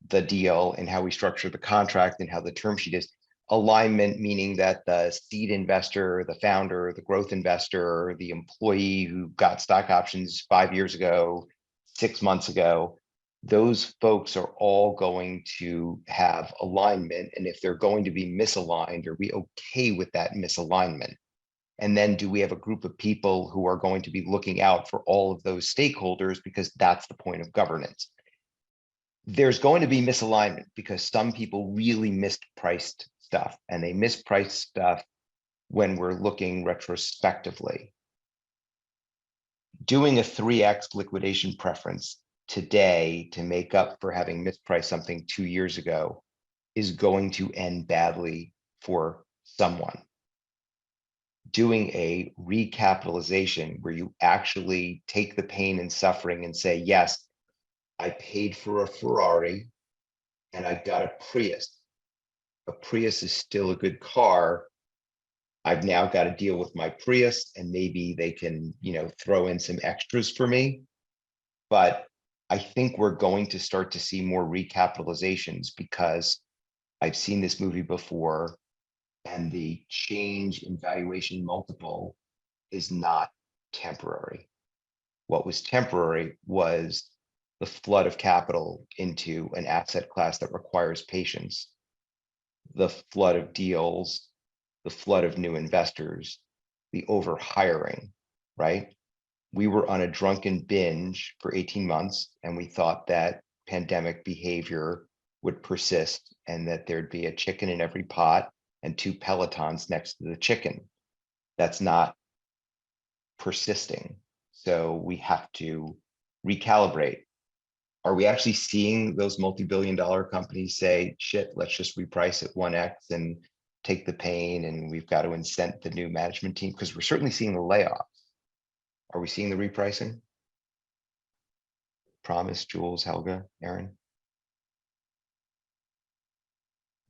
the deal and how we structure the contract and how the term sheet is? Alignment meaning that the seed investor, the founder, the growth investor, the employee who got stock options 5 years ago, 6 months ago, those folks are all going to have alignment. And if they're going to be misaligned, are we okay with that misalignment? And then do we have a group of people who are going to be looking out for all of those stakeholders, because that's the point of governance. There's going to be misalignment because some people really mispriced stuff, and they mispriced stuff when we're looking retrospectively. Doing a 3x liquidation preference today to make up for having mispriced something 2 years ago is going to end badly for someone. Doing a recapitalization where you actually take the pain and suffering and say, yes, I paid for a Ferrari and I got a Prius. A Prius is still a good car. I've now got to deal with my Prius, and maybe they can, throw in some extras for me. But I think we're going to start to see more recapitalizations because I've seen this movie before, and the change in valuation multiple is not temporary. What was temporary was the flood of capital into an asset class that requires patience. the flood of deals, the flood of new investors, the overhiring, right? We were on a drunken binge for 18 months, and we thought that pandemic behavior would persist and that there'd be a chicken in every pot and 2 Pelotons next to the chicken. That's not persisting. So we have to recalibrate. Are we actually seeing those multi-billion-dollar companies say, shit, let's just reprice at 1x and take the pain, and we've got to incent the new management team? Because we're certainly seeing the layoffs. Are we seeing the repricing? Promise, Jules, Helga, Aaron?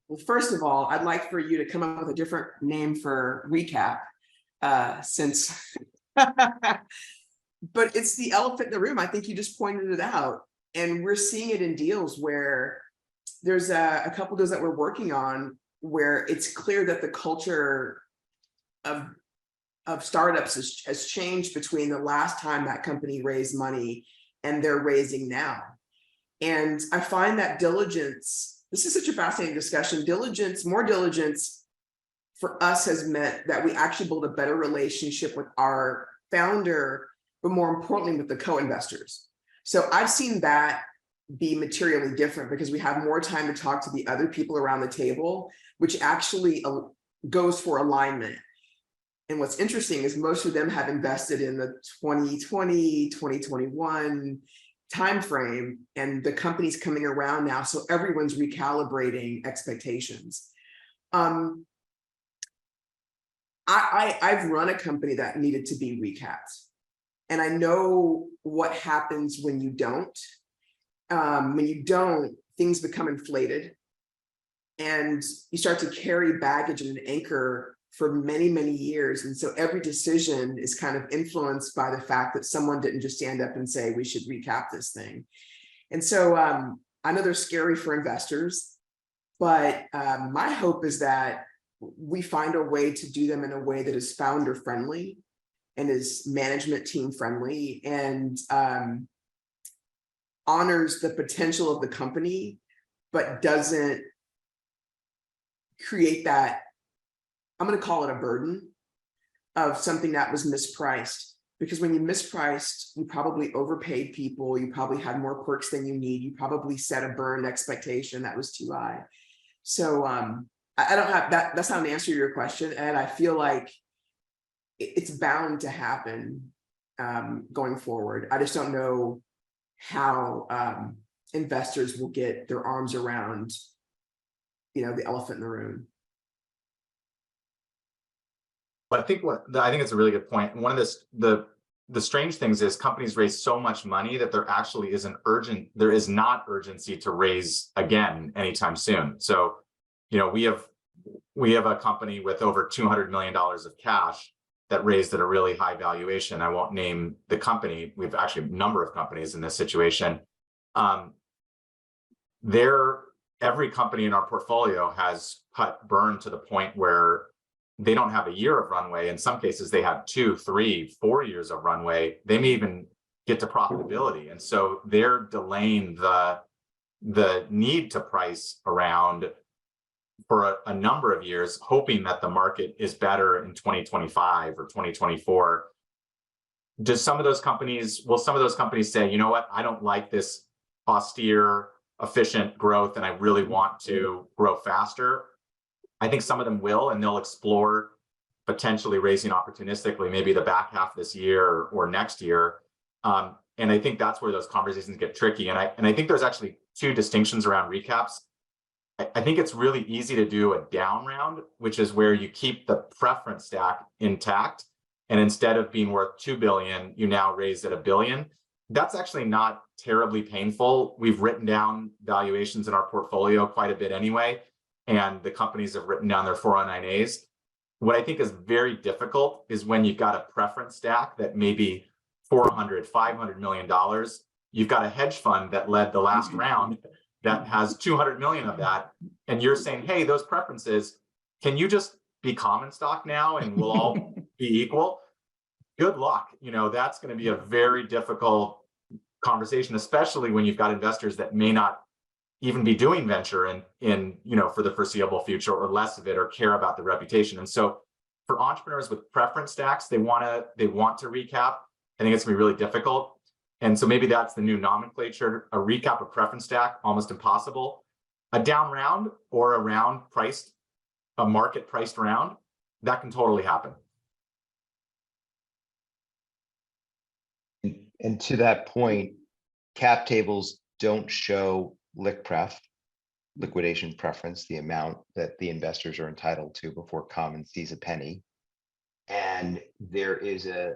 Well, first of all, I'd like for you to come up with a different name for recap, since, but it's the elephant in the room. I think you just pointed it out. And we're seeing it in deals where there's a couple of deals that we're working on where it's clear that the culture of startups has changed between the last time that company raised money and they're raising now. And I find that diligence, this is such a fascinating discussion, more diligence for us has meant that we actually build a better relationship with our founder, but more importantly with the co-investors. So I've seen that be materially different because we have more time to talk to the other people around the table, which actually goes for alignment. And what's interesting is most of them have invested in the 2020, 2021 timeframe, and the company's coming around now. So everyone's recalibrating expectations. I've run a company that needed to be recapped. And I know what happens when you don't. Things become inflated and you start to carry baggage and an anchor for many, many years. And so every decision is kind of influenced by the fact that someone didn't just stand up and say, we should recap this thing. And so I know they're scary for investors, but my hope is that we find a way to do them in a way that is founder friendly and is management team friendly and honors the potential of the company, but doesn't create that, I'm going to call it a burden of something that was mispriced. Because when you mispriced, you probably overpaid people, you probably had more perks than you need, you probably set a burned expectation that was too high. So I don't have that, that's not an answer to your question. And I feel like it's bound to happen going forward. I just don't know how investors will get their arms around, the elephant in the room. But I think it's a really good point. One of the strange things is companies raise so much money that there actually there is not urgency to raise again anytime soon. So, we have a company with over $200 million of cash that raised at a really high valuation. I won't name the company. We've actually a number of companies in this situation. Every company in our portfolio has cut burn to the point where they don't have a year of runway. In some cases, they have 2, 3, 4 years of runway. They may even get to profitability. And so they're delaying the need to price around for a number of years, hoping that the market is better in 2025 or 2024. Will some of those companies say, you know what, I don't like this austere, efficient growth, and I really want to grow faster? I think some of them will, and they'll explore potentially raising opportunistically, maybe the back half of this year or next year. And I think that's where those conversations get tricky. And I think there's actually 2 distinctions around recaps. I think it's really easy to do a down round, which is where you keep the preference stack intact. And instead of being worth $2 billion, you now raise at $1 billion. That's actually not terribly painful. We've written down valuations in our portfolio quite a bit anyway, and the companies have written down their 409As. What I think is very difficult is when you've got a preference stack that may be $400, $500 million. You've got a hedge fund that led the last round that has 200 million of that. And you're saying, hey, those preferences, can you just be common stock now and we'll all be equal? Good luck. That's going to be a very difficult conversation, especially when you've got investors that may not even be doing venture in for the foreseeable future, or less of it, or care about the reputation. And so for entrepreneurs with preference stacks, they want to recap. I think it's gonna be really difficult. And so maybe that's the new nomenclature: a recap, a preference stack, almost impossible. A down round or a round priced, a market priced round, that can totally happen. And to that point, cap tables don't show liquidation preference, the amount that the investors are entitled to before common sees a penny. And there is a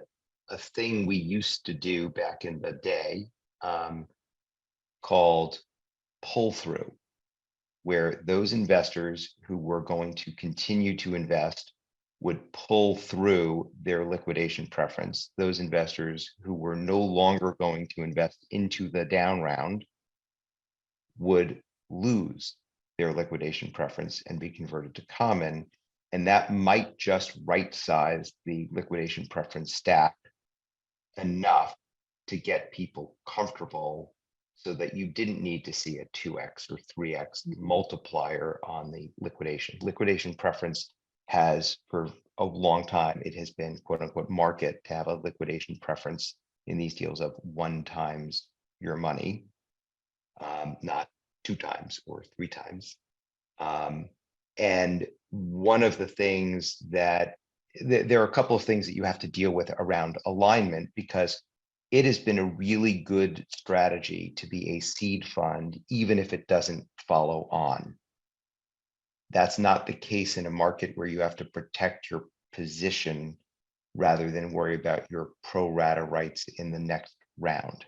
thing we used to do back in the day called pull through, where those investors who were going to continue to invest would pull through their liquidation preference. Those investors who were no longer going to invest into the down round would lose their liquidation preference and be converted to common. And that might just right size the liquidation preference stack enough to get people comfortable so that you didn't need to see a 2x or 3x multiplier on the liquidation. Liquidation preference has, for a long time, it has been quote unquote market to have a liquidation preference in these deals of 1 times your money, not 2 times or 3 times. And one of the things that there are a couple of things that you have to deal with around alignment, because it has been a really good strategy to be a seed fund, even if it doesn't follow on. That's not the case in a market where you have to protect your position rather than worry about your pro rata rights in the next round,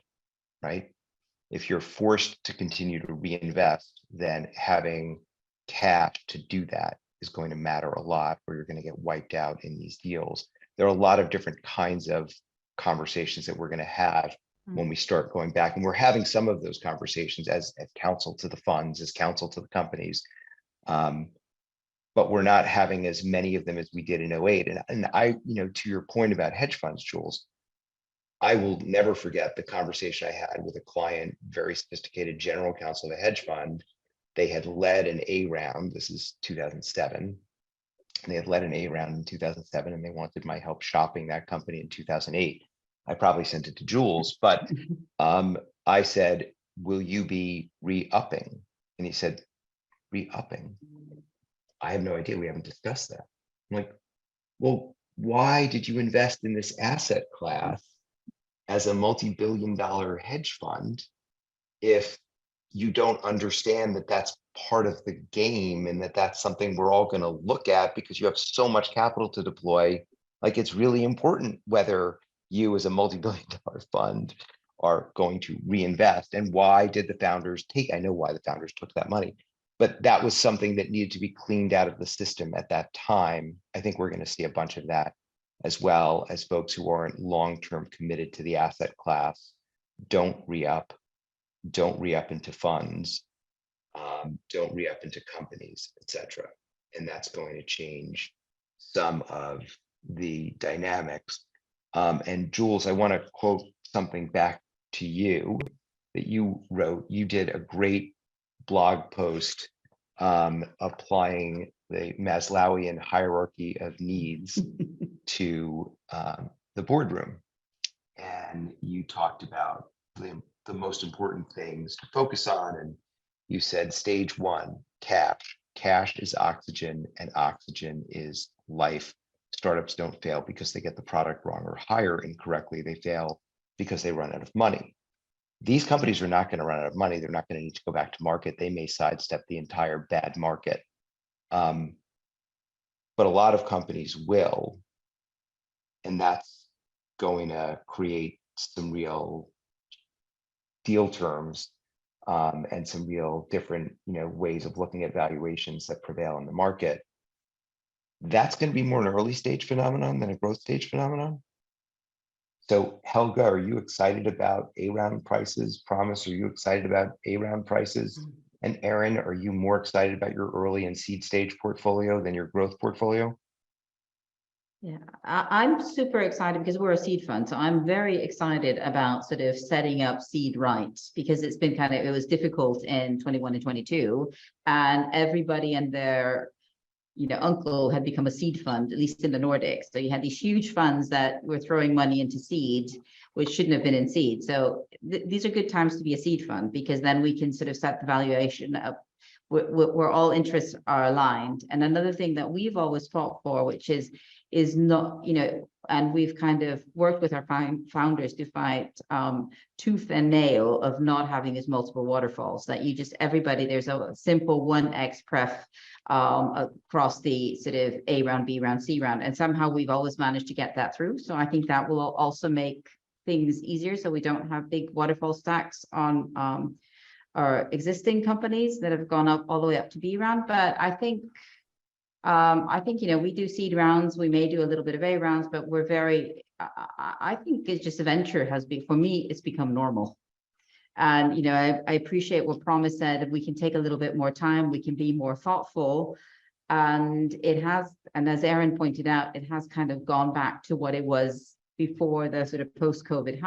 right? If you're forced to continue to reinvest, then having cash to do that is going to matter a lot, or you're going to get wiped out in these deals. There are a lot of different kinds of conversations that we're going to have when we start going back, and we're having some of those conversations as counsel to the funds, as counsel to the companies. But we're not having as many of them as we did in 08. And I, to your point about hedge funds, Jules, I will never forget the conversation I had with a client, very sophisticated general counsel of a hedge fund. They had led an A round. This is 2007. They had led an A round in 2007, and they wanted my help shopping that company in 2008. I probably sent it to Jules, but I said, will you be re-upping? And he said, re-upping? I have no idea. We haven't discussed that. I'm like, well, why did you invest in this asset class as a multi-billion-dollar hedge fund if you don't understand that that's part of the game, and that that's something we're all going to look at because you have so much capital to deploy? Like, it's really important whether you as a multi-billion-dollar fund are going to reinvest. And why did the founders take, I know why the founders took that money, but that was something that needed to be cleaned out of the system at that time. I think we're going to see a bunch of that, as well as folks who aren't long-term committed to the asset class don't re-up into funds, don't re-up into companies, etc. And that's going to change some of the dynamics. And Jules, I want to quote something back to you that you wrote. You did a great blog post applying the Maslowian hierarchy of needs to the boardroom. And you talked about the most important things to focus on. And you said stage 1, cash. Cash is oxygen, and oxygen is life. Startups don't fail because they get the product wrong or hire incorrectly. They fail because they run out of money. These companies are not going to run out of money. They're not going to need to go back to market. They may sidestep the entire bad market. But a lot of companies will. And that's going to create some real deal terms and some real different ways of looking at valuations that prevail in the market. That's going to be more an early stage phenomenon than a growth stage phenomenon. So Helga, are you excited about A round prices? Promise, are you excited about A round prices? And Aaron, are you more excited about your early and seed stage portfolio than your growth portfolio? Yeah, I'm super excited because we're a seed fund. So I'm very excited about sort of setting up seed right, because it's been kind of, it was difficult in 21 and 22, and everybody and their, uncle had become a seed fund, at least in the Nordics. So you had these huge funds that were throwing money into seed, which shouldn't have been in seed. So these are good times to be a seed fund, because then we can sort of set the valuation up where all interests are aligned. And another thing that we've always fought for, which is not, and we've kind of worked with our founders to fight tooth and nail of not having these multiple waterfalls, that you just, everybody, there's a simple 1x pref across the sort of A round, B round, C round. And somehow we've always managed to get that through. So I think that will also make things easier, so we don't have big waterfall stacks on our existing companies that have gone up all the way up to B round. But I think, we do seed rounds, we may do a little bit of A rounds, but we're very, I think it's just a venture has been, for me, it's become normal. And, I appreciate what Promise said, if we can take a little bit more time, we can be more thoughtful. And it has, and as Aaron pointed out, it has kind of gone back to what it was before the sort of post-COVID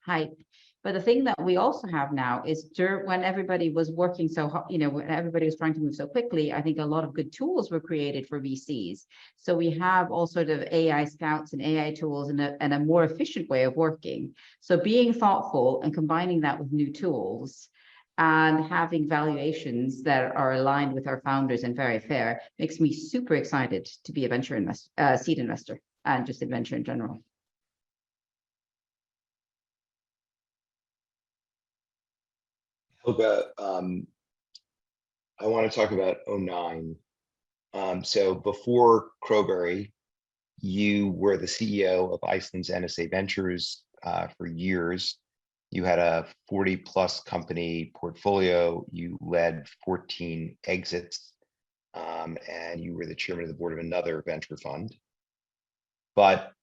hype. But the thing that we also have now is when everybody was working so hard, when everybody was trying to move so quickly, I think a lot of good tools were created for VCs. So we have all sort of AI scouts and AI tools and a more efficient way of working. So being thoughtful and combining that with new tools and having valuations that are aligned with our founders and very fair makes me super excited to be a venture investor, seed investor, and just a venture in general. Helga, I want to talk about '09. So before Crowberry, you were the CEO of Iceland's NSA Ventures for years. You had a 40+ company portfolio. You led 14 exits, and you were the chairman of the board of another venture fund. But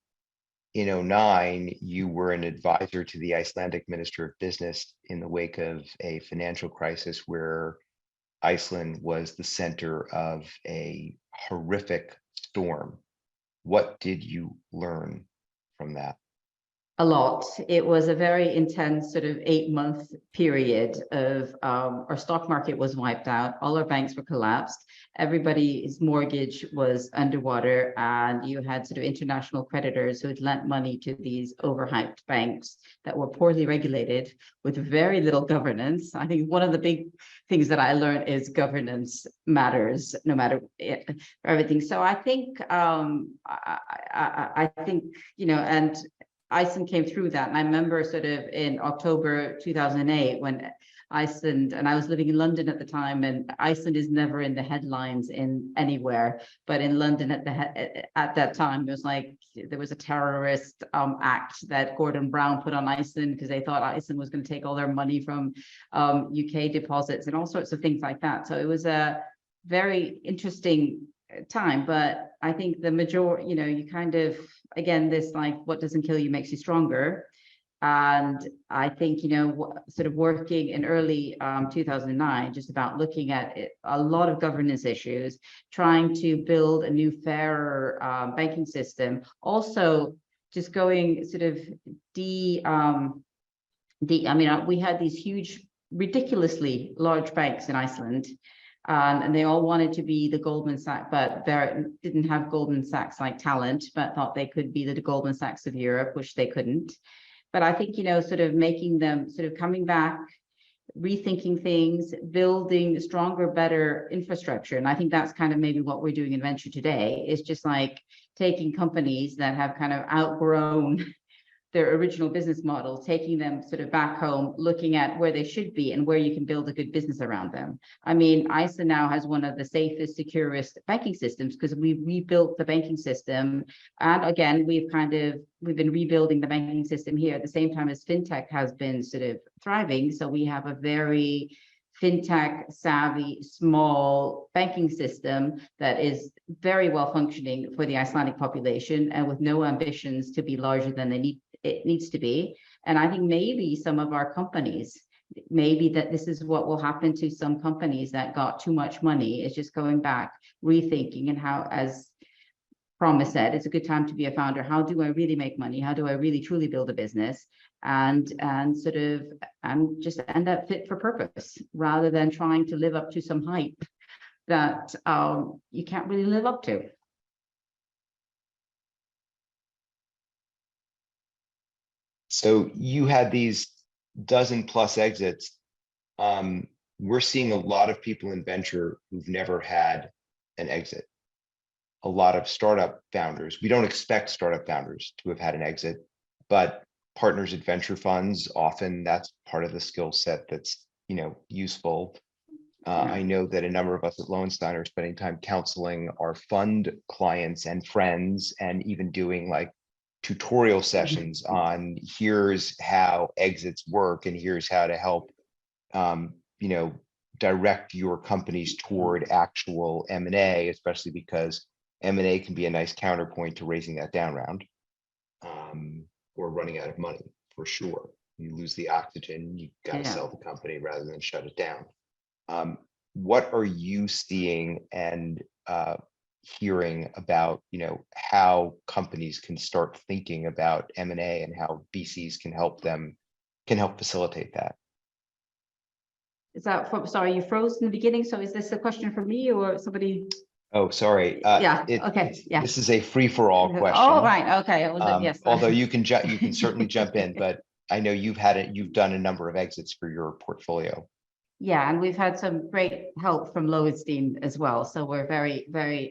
in '09, you were an advisor to the Icelandic Minister of Business in the wake of a financial crisis where Iceland was the center of a horrific storm. What did you learn from that? A lot. It was a very intense sort of 8-month period of our stock market was wiped out. All our banks were collapsed. Everybody's mortgage was underwater, and you had sort of international creditors who had lent money to these overhyped banks that were poorly regulated with very little governance. I think one of the big things that I learned is governance matters no matter everything. So I think I think, and Iceland came through that. And I remember sort of in October 2008 when Iceland, and I was living in London at the time, and Iceland is never in the headlines in anywhere, but in London at that time, it was like there was a terrorist act that Gordon Brown put on Iceland because they thought Iceland was going to take all their money from UK deposits and all sorts of things like that. So it was a very interesting time, but I think the majority, you kind of, again, this like what doesn't kill you makes you stronger. And I think, sort of working in early 2009, just about looking at a lot of governance issues, trying to build a new fairer banking system, also just going sort of we had these huge, ridiculously large banks in Iceland. And they all wanted to be the Goldman Sachs, but they didn't have Goldman Sachs like talent, but thought they could be the Goldman Sachs of Europe, which they couldn't. But I think, sort of making them sort of coming back, rethinking things, building stronger, better infrastructure. And I think that's kind of maybe what we're doing in Venture today, is just like taking companies that have kind of outgrown their original business model, taking them sort of back home, looking at where they should be and where you can build a good business around them. I mean, Iceland now has one of the safest, securest banking systems because we rebuilt the banking system. And again, we've been rebuilding the banking system here at the same time as fintech has been sort of thriving. So we have a very fintech savvy, small banking system that is very well functioning for the Icelandic population and with no ambitions to be larger than it needs to be. And I think maybe some of our companies, maybe that this is what will happen to some companies that got too much money, is just going back, rethinking, and how, as Promise said, it's a good time to be a founder. How do I really make money? How do I really truly build a business? And sort of and just end up fit for purpose rather than trying to live up to some hype that you can't really live up to. So you had these dozen plus exits. We're seeing a lot of people in venture who've never had an exit. A lot of startup founders. We don't expect startup founders to have had an exit, but partners at venture funds, often that's part of the skill set that's, useful. I know that a number of us at Lowenstein are spending time counseling our fund clients and friends, and even doing like tutorial sessions on here's how exits work and here's how to help, direct your companies toward actual M&A, especially because M&A can be a nice counterpoint to raising that down round, or running out of money, for sure. You lose the oxygen, you got to sell the company rather than shut it down. What are you seeing and hearing about, how companies can start thinking about M&A and how VCs can help facilitate that? Is that sorry, you froze in the beginning? So is this a question for me or somebody? Oh, sorry. This is a free-for-all question. Oh, right. Okay. Yes. Although you can certainly jump in, but I know you've done a number of exits for your portfolio. Yeah, and we've had some great help from Lowenstein as well. So we're very, very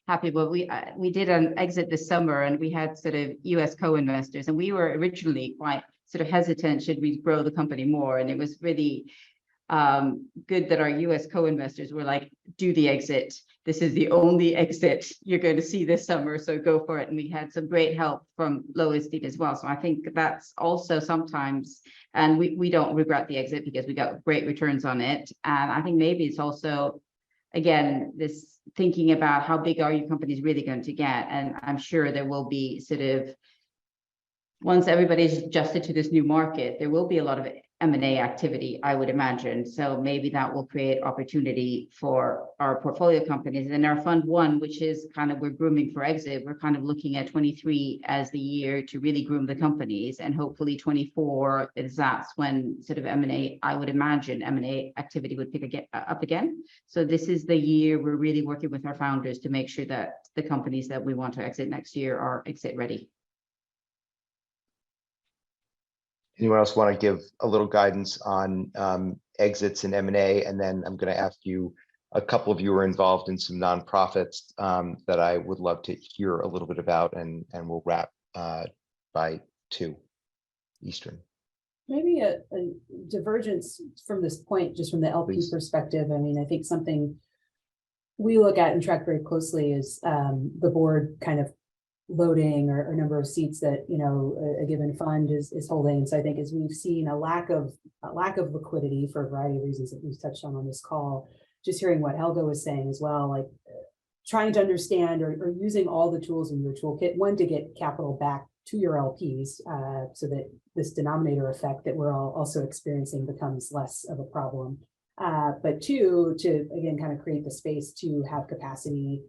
happy. But we did an exit this summer, and we had sort of US co-investors, and we were originally quite sort of hesitant, should we grow the company more? And it was really good that our US co-investors were like, do the exit. This is the only exit you're going to see this summer, so go for it. And we had some great help from Lowenstein as well. So I think that's also sometimes, and we don't regret the exit because we got great returns on it. And I think maybe it's also, again, this thinking about how big are your companies really going to get? And I'm sure there will be sort of, once everybody's adjusted to this new market, there will be a lot of M&A activity, I would imagine. So maybe that will create opportunity for our portfolio companies. And our fund one, which is kind of, we're grooming for exit, we're kind of looking at 23 as the year to really groom the companies. And hopefully 24 is that's when sort of M&A, I would imagine M&A activity would pick up again. So this is the year we're really working with our founders to make sure that the companies that we want to exit next year are exit ready. Anyone else want to give a little guidance on exits and M&A? And then I'm going to ask you, a couple of you are involved in some nonprofits that I would love to hear a little bit about, and we'll wrap by 2 Eastern. Maybe a divergence from this point, just from the LP perspective. I mean, I think something we look at and track very closely is the board kind of loading or number of seats that a given fund is holding. And so I think as we've seen a lack of liquidity for a variety of reasons that we've touched on this call, just hearing what Helga was saying as well, like trying to understand or using all the tools in your toolkit, one, to get capital back to your LPs so that this denominator effect that we're all also experiencing becomes less of a problem. But 2, to again kind of create the space to have capacity.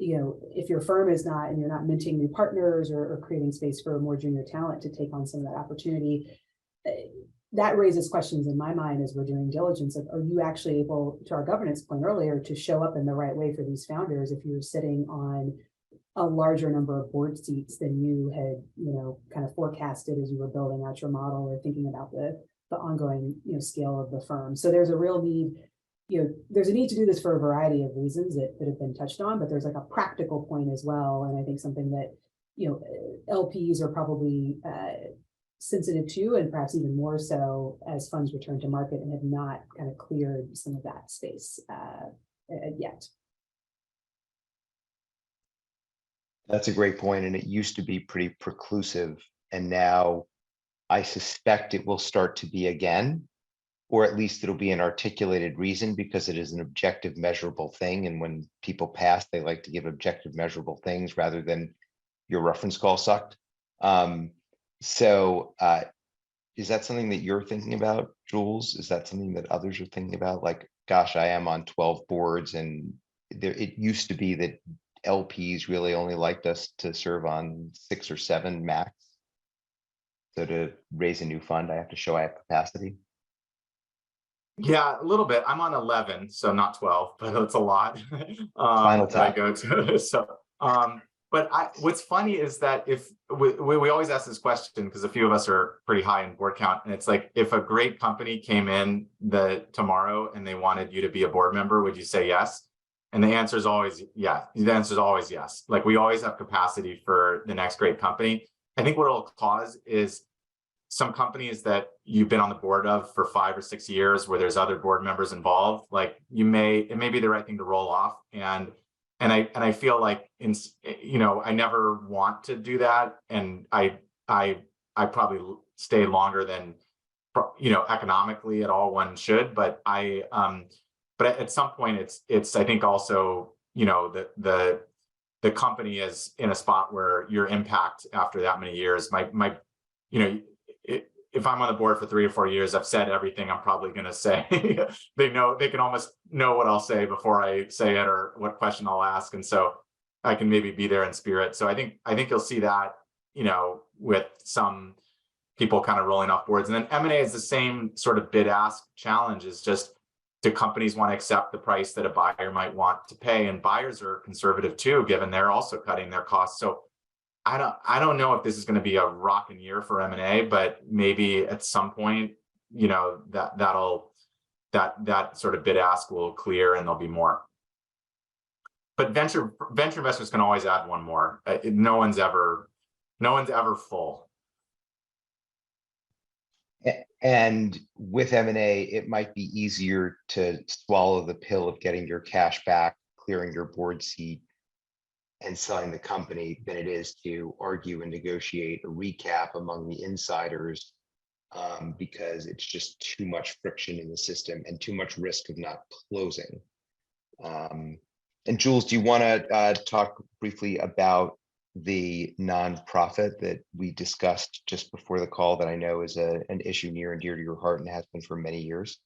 If your firm is not, and you're not minting new partners or creating space for more junior talent to take on some of that opportunity, that raises questions in my mind as we're doing diligence of, are you actually able, to our governance point earlier, to show up in the right way for these founders if you're sitting on a larger number of board seats than you had, kind of forecasted as you were building out your model or thinking about the ongoing, scale of the firm. So there's a real need. There's a need to do this for a variety of reasons that have been touched on, but there's like a practical point as well. And I think something that, LPs are probably sensitive to, and perhaps even more so as funds return to market, and have not kind of cleared some of that space yet. That's a great point. And it used to be pretty preclusive. And now I suspect it will start to be again, or at least it'll be an articulated reason, because it is an objective measurable thing. And when people pass, they like to give objective measurable things rather than your reference call sucked. So is that something that you're thinking about, Jules? Is that something that others are thinking about? Like, gosh, I am on 12 boards, and it used to be that LPs really only liked us to serve on 6 or 7 max. So to raise a new fund, I have to show I have capacity. Yeah, a little bit. I'm on 11, so not 12, but it's a lot. Final that I tap. go to. So, but what's funny is that if we always ask this question because a few of us are pretty high in board count, and it's like, if a great company came in tomorrow and they wanted you to be a board member, would you say yes? And the answer is always yeah. The answer is always yes. Like, we always have capacity for the next great company. I think what it'll cause is some companies that you've been on the board of for 5 or 6 years, where there's other board members involved, like it may be the right thing to roll off. And I feel like I never want to do that. And I probably stay longer than, economically at all one should, but but at some point it's, I think also, the company is in a spot where your impact after that many years if I'm on the board for 3 or 4 years, I've said everything I'm probably going to say. They can almost know what I'll say before I say it, or what question I'll ask. And so I can maybe be there in spirit. So I think you'll see that, with some people kind of rolling off boards. And then M&A is the same sort of bid ask challenge. Is just, do companies want to accept the price that a buyer might want to pay? And buyers are conservative too, given they're also cutting their costs. So I don't know if this is going to be a rocking year for M&A, but maybe at some point, that sort of bid ask will clear and there'll be more. But venture investors can always add one more. No one's ever full. And with M&A, it might be easier to swallow the pill of getting your cash back, clearing your board seat, and selling the company than it is to argue and negotiate a recap among the insiders, because it's just too much friction in the system and too much risk of not closing. And Jules, do you want to talk briefly about the nonprofit that we discussed just before the call, that I know is an issue near and dear to your heart and has been for many years?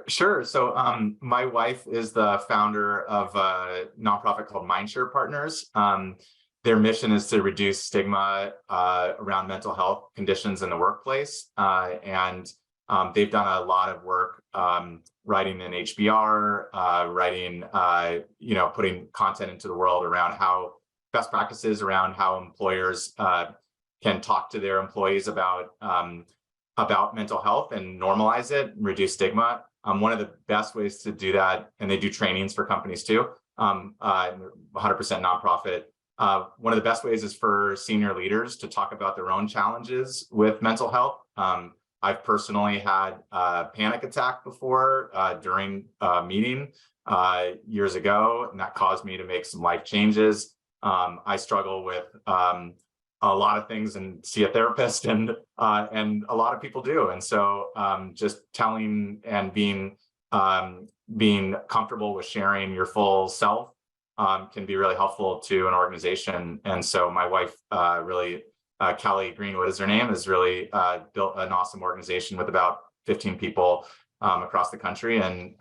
Sure. So my wife is the founder of a nonprofit called Mindshare Partners. Their mission is to reduce stigma around mental health conditions in the workplace. And they've done a lot of work writing an HBR, putting content into the world around how best practices around how employers can talk to their employees about mental health and normalize it and reduce stigma. One of the best ways to do that, and they do trainings for companies too, 100% nonprofit. One of the best ways is for senior leaders to talk about their own challenges with mental health. I've personally had a panic attack before during a meeting years ago, and that caused me to make some life changes. I struggle with a lot of things and see a therapist, and a lot of people do. And so just telling and being comfortable with sharing your full self can be really helpful to an organization. And so my wife Kelly Greenwood is her name, has really built an awesome organization with about 15 people across the country, and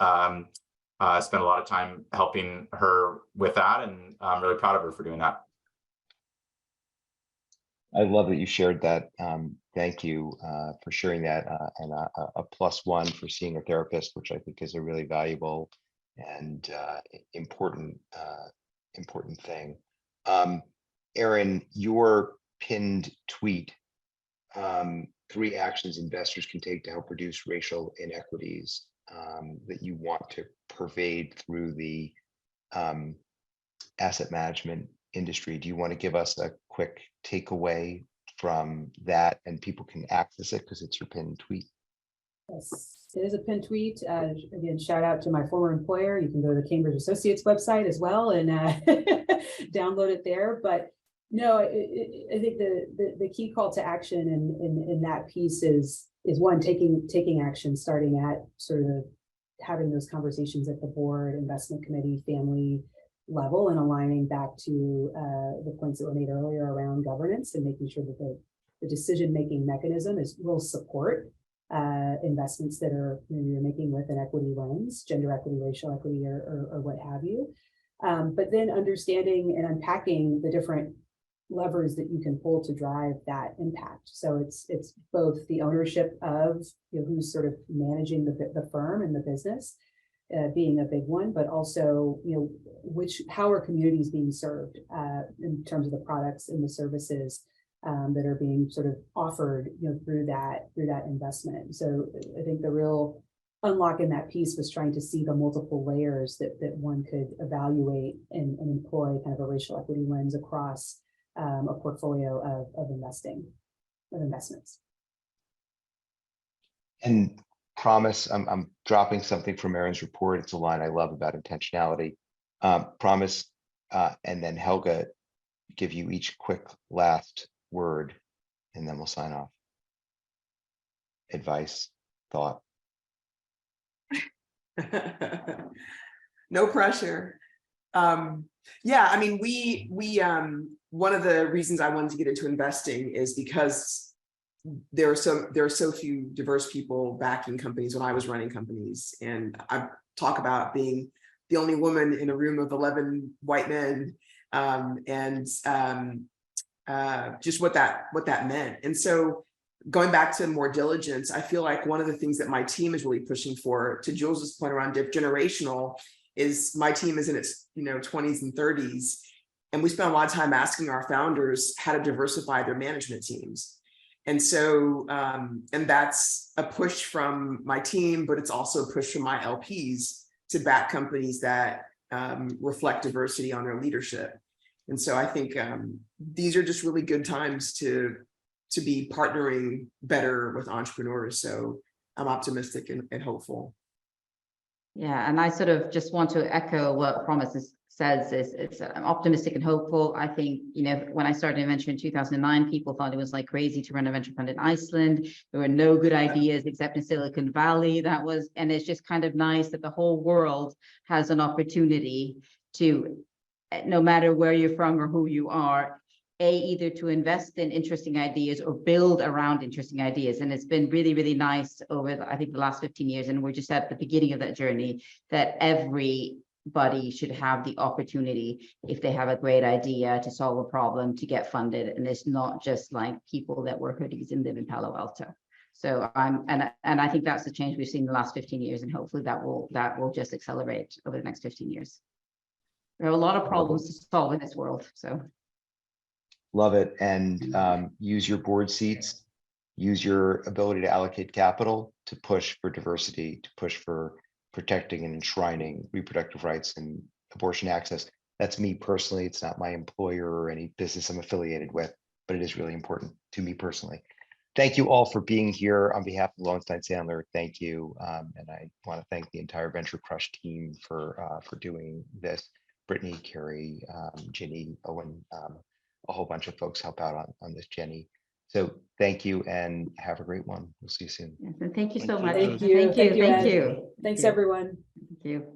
spent a lot of time helping her with that, and I'm really proud of her for doing that. I love that you shared that. Thank you for sharing that, and a +1 for seeing a therapist, which I think is a really valuable and important thing. Aaron, your pinned tweet, 3 actions investors can take to help reduce racial inequities, that you want to pervade through the asset management industry. Do you want to give us a quick takeaway from that, and people can access it because it's your pinned tweet? Yes, it is a pinned tweet. Again, shout out to my former employer. You can go to the Cambridge Associates website as well and download it there. But no, I think the key call to action in that piece is one, taking action, starting at sort of having those conversations at the board, investment committee, family level, and aligning back to the points that were made earlier around governance and making sure that the decision-making mechanism will support investments that are you're making with an equity lens, gender equity, racial equity, or what have you. But then understanding and unpacking the different levers that you can pull to drive that impact. So it's both the ownership of, who's sort of managing the firm and the business, being a big one, but also, how are communities being served in terms of the products and the services that are being sort of offered, through that investment. So I think the real unlock in that piece was trying to see the multiple layers that one could evaluate and employ kind of a racial equity lens across a portfolio of investments. And promise, I'm dropping something from Aaron's report. It's a line I love about intentionality. Promise, and then Helga, give you each quick last word, and then we'll sign off. Advice, thought. No pressure. Yeah, I mean, we one of the reasons I wanted to get into investing is because there are so few diverse people backing companies when I was running companies, and I talk about being the only woman in a room of 11 white men, and just what that meant. And so going back to more diligence, I feel like one of the things that my team is really pushing for, to Jules's point around generational, is my team is in its 20s and 30s, and we spend a lot of time asking our founders how to diversify their management teams. And so, and that's a push from my team, but it's also a push from my LPs to back companies that reflect diversity on their leadership. And so I think these are just really good times to be partnering better with entrepreneurs. So I'm optimistic and hopeful. Yeah, and I sort of just want to echo what Promise says. I'm optimistic and hopeful. I think, when I started in venture in 2009, people thought it was like crazy to run a venture fund in Iceland. There were no good ideas except in Silicon Valley. And it's just kind of nice that the whole world has an opportunity to, no matter where you're from or who you are, either to invest in interesting ideas or build around interesting ideas. And it's been really, really nice over, I think, the last 15 years. And we're just at the beginning of that journey, that everybody should have the opportunity, if they have a great idea, to solve a problem, to get funded. And it's not just like people that wear hoodies and live in Palo Alto. So and I think that's the change we've seen in the last 15 years. And hopefully that will just accelerate over the next 15 years. There are a lot of problems to solve in this world. So Love it. And use your board seats, use your ability to allocate capital to push for diversity, to push for protecting and enshrining reproductive rights and abortion access. That's me personally. It's not my employer or any business I'm affiliated with, but it is really important to me personally. Thank you all for being here. On behalf of Lowenstein Sandler, thank you. And I want to thank the entire VentureCrush team for doing this. Brittany, Carrie, Ginny, Owen, a whole bunch of folks help out on this, Jenny. So thank you and have a great one. We'll see you soon. yes, and thank you so Thank much. Thank you. Thank you. Thanks, everyone. Thank you.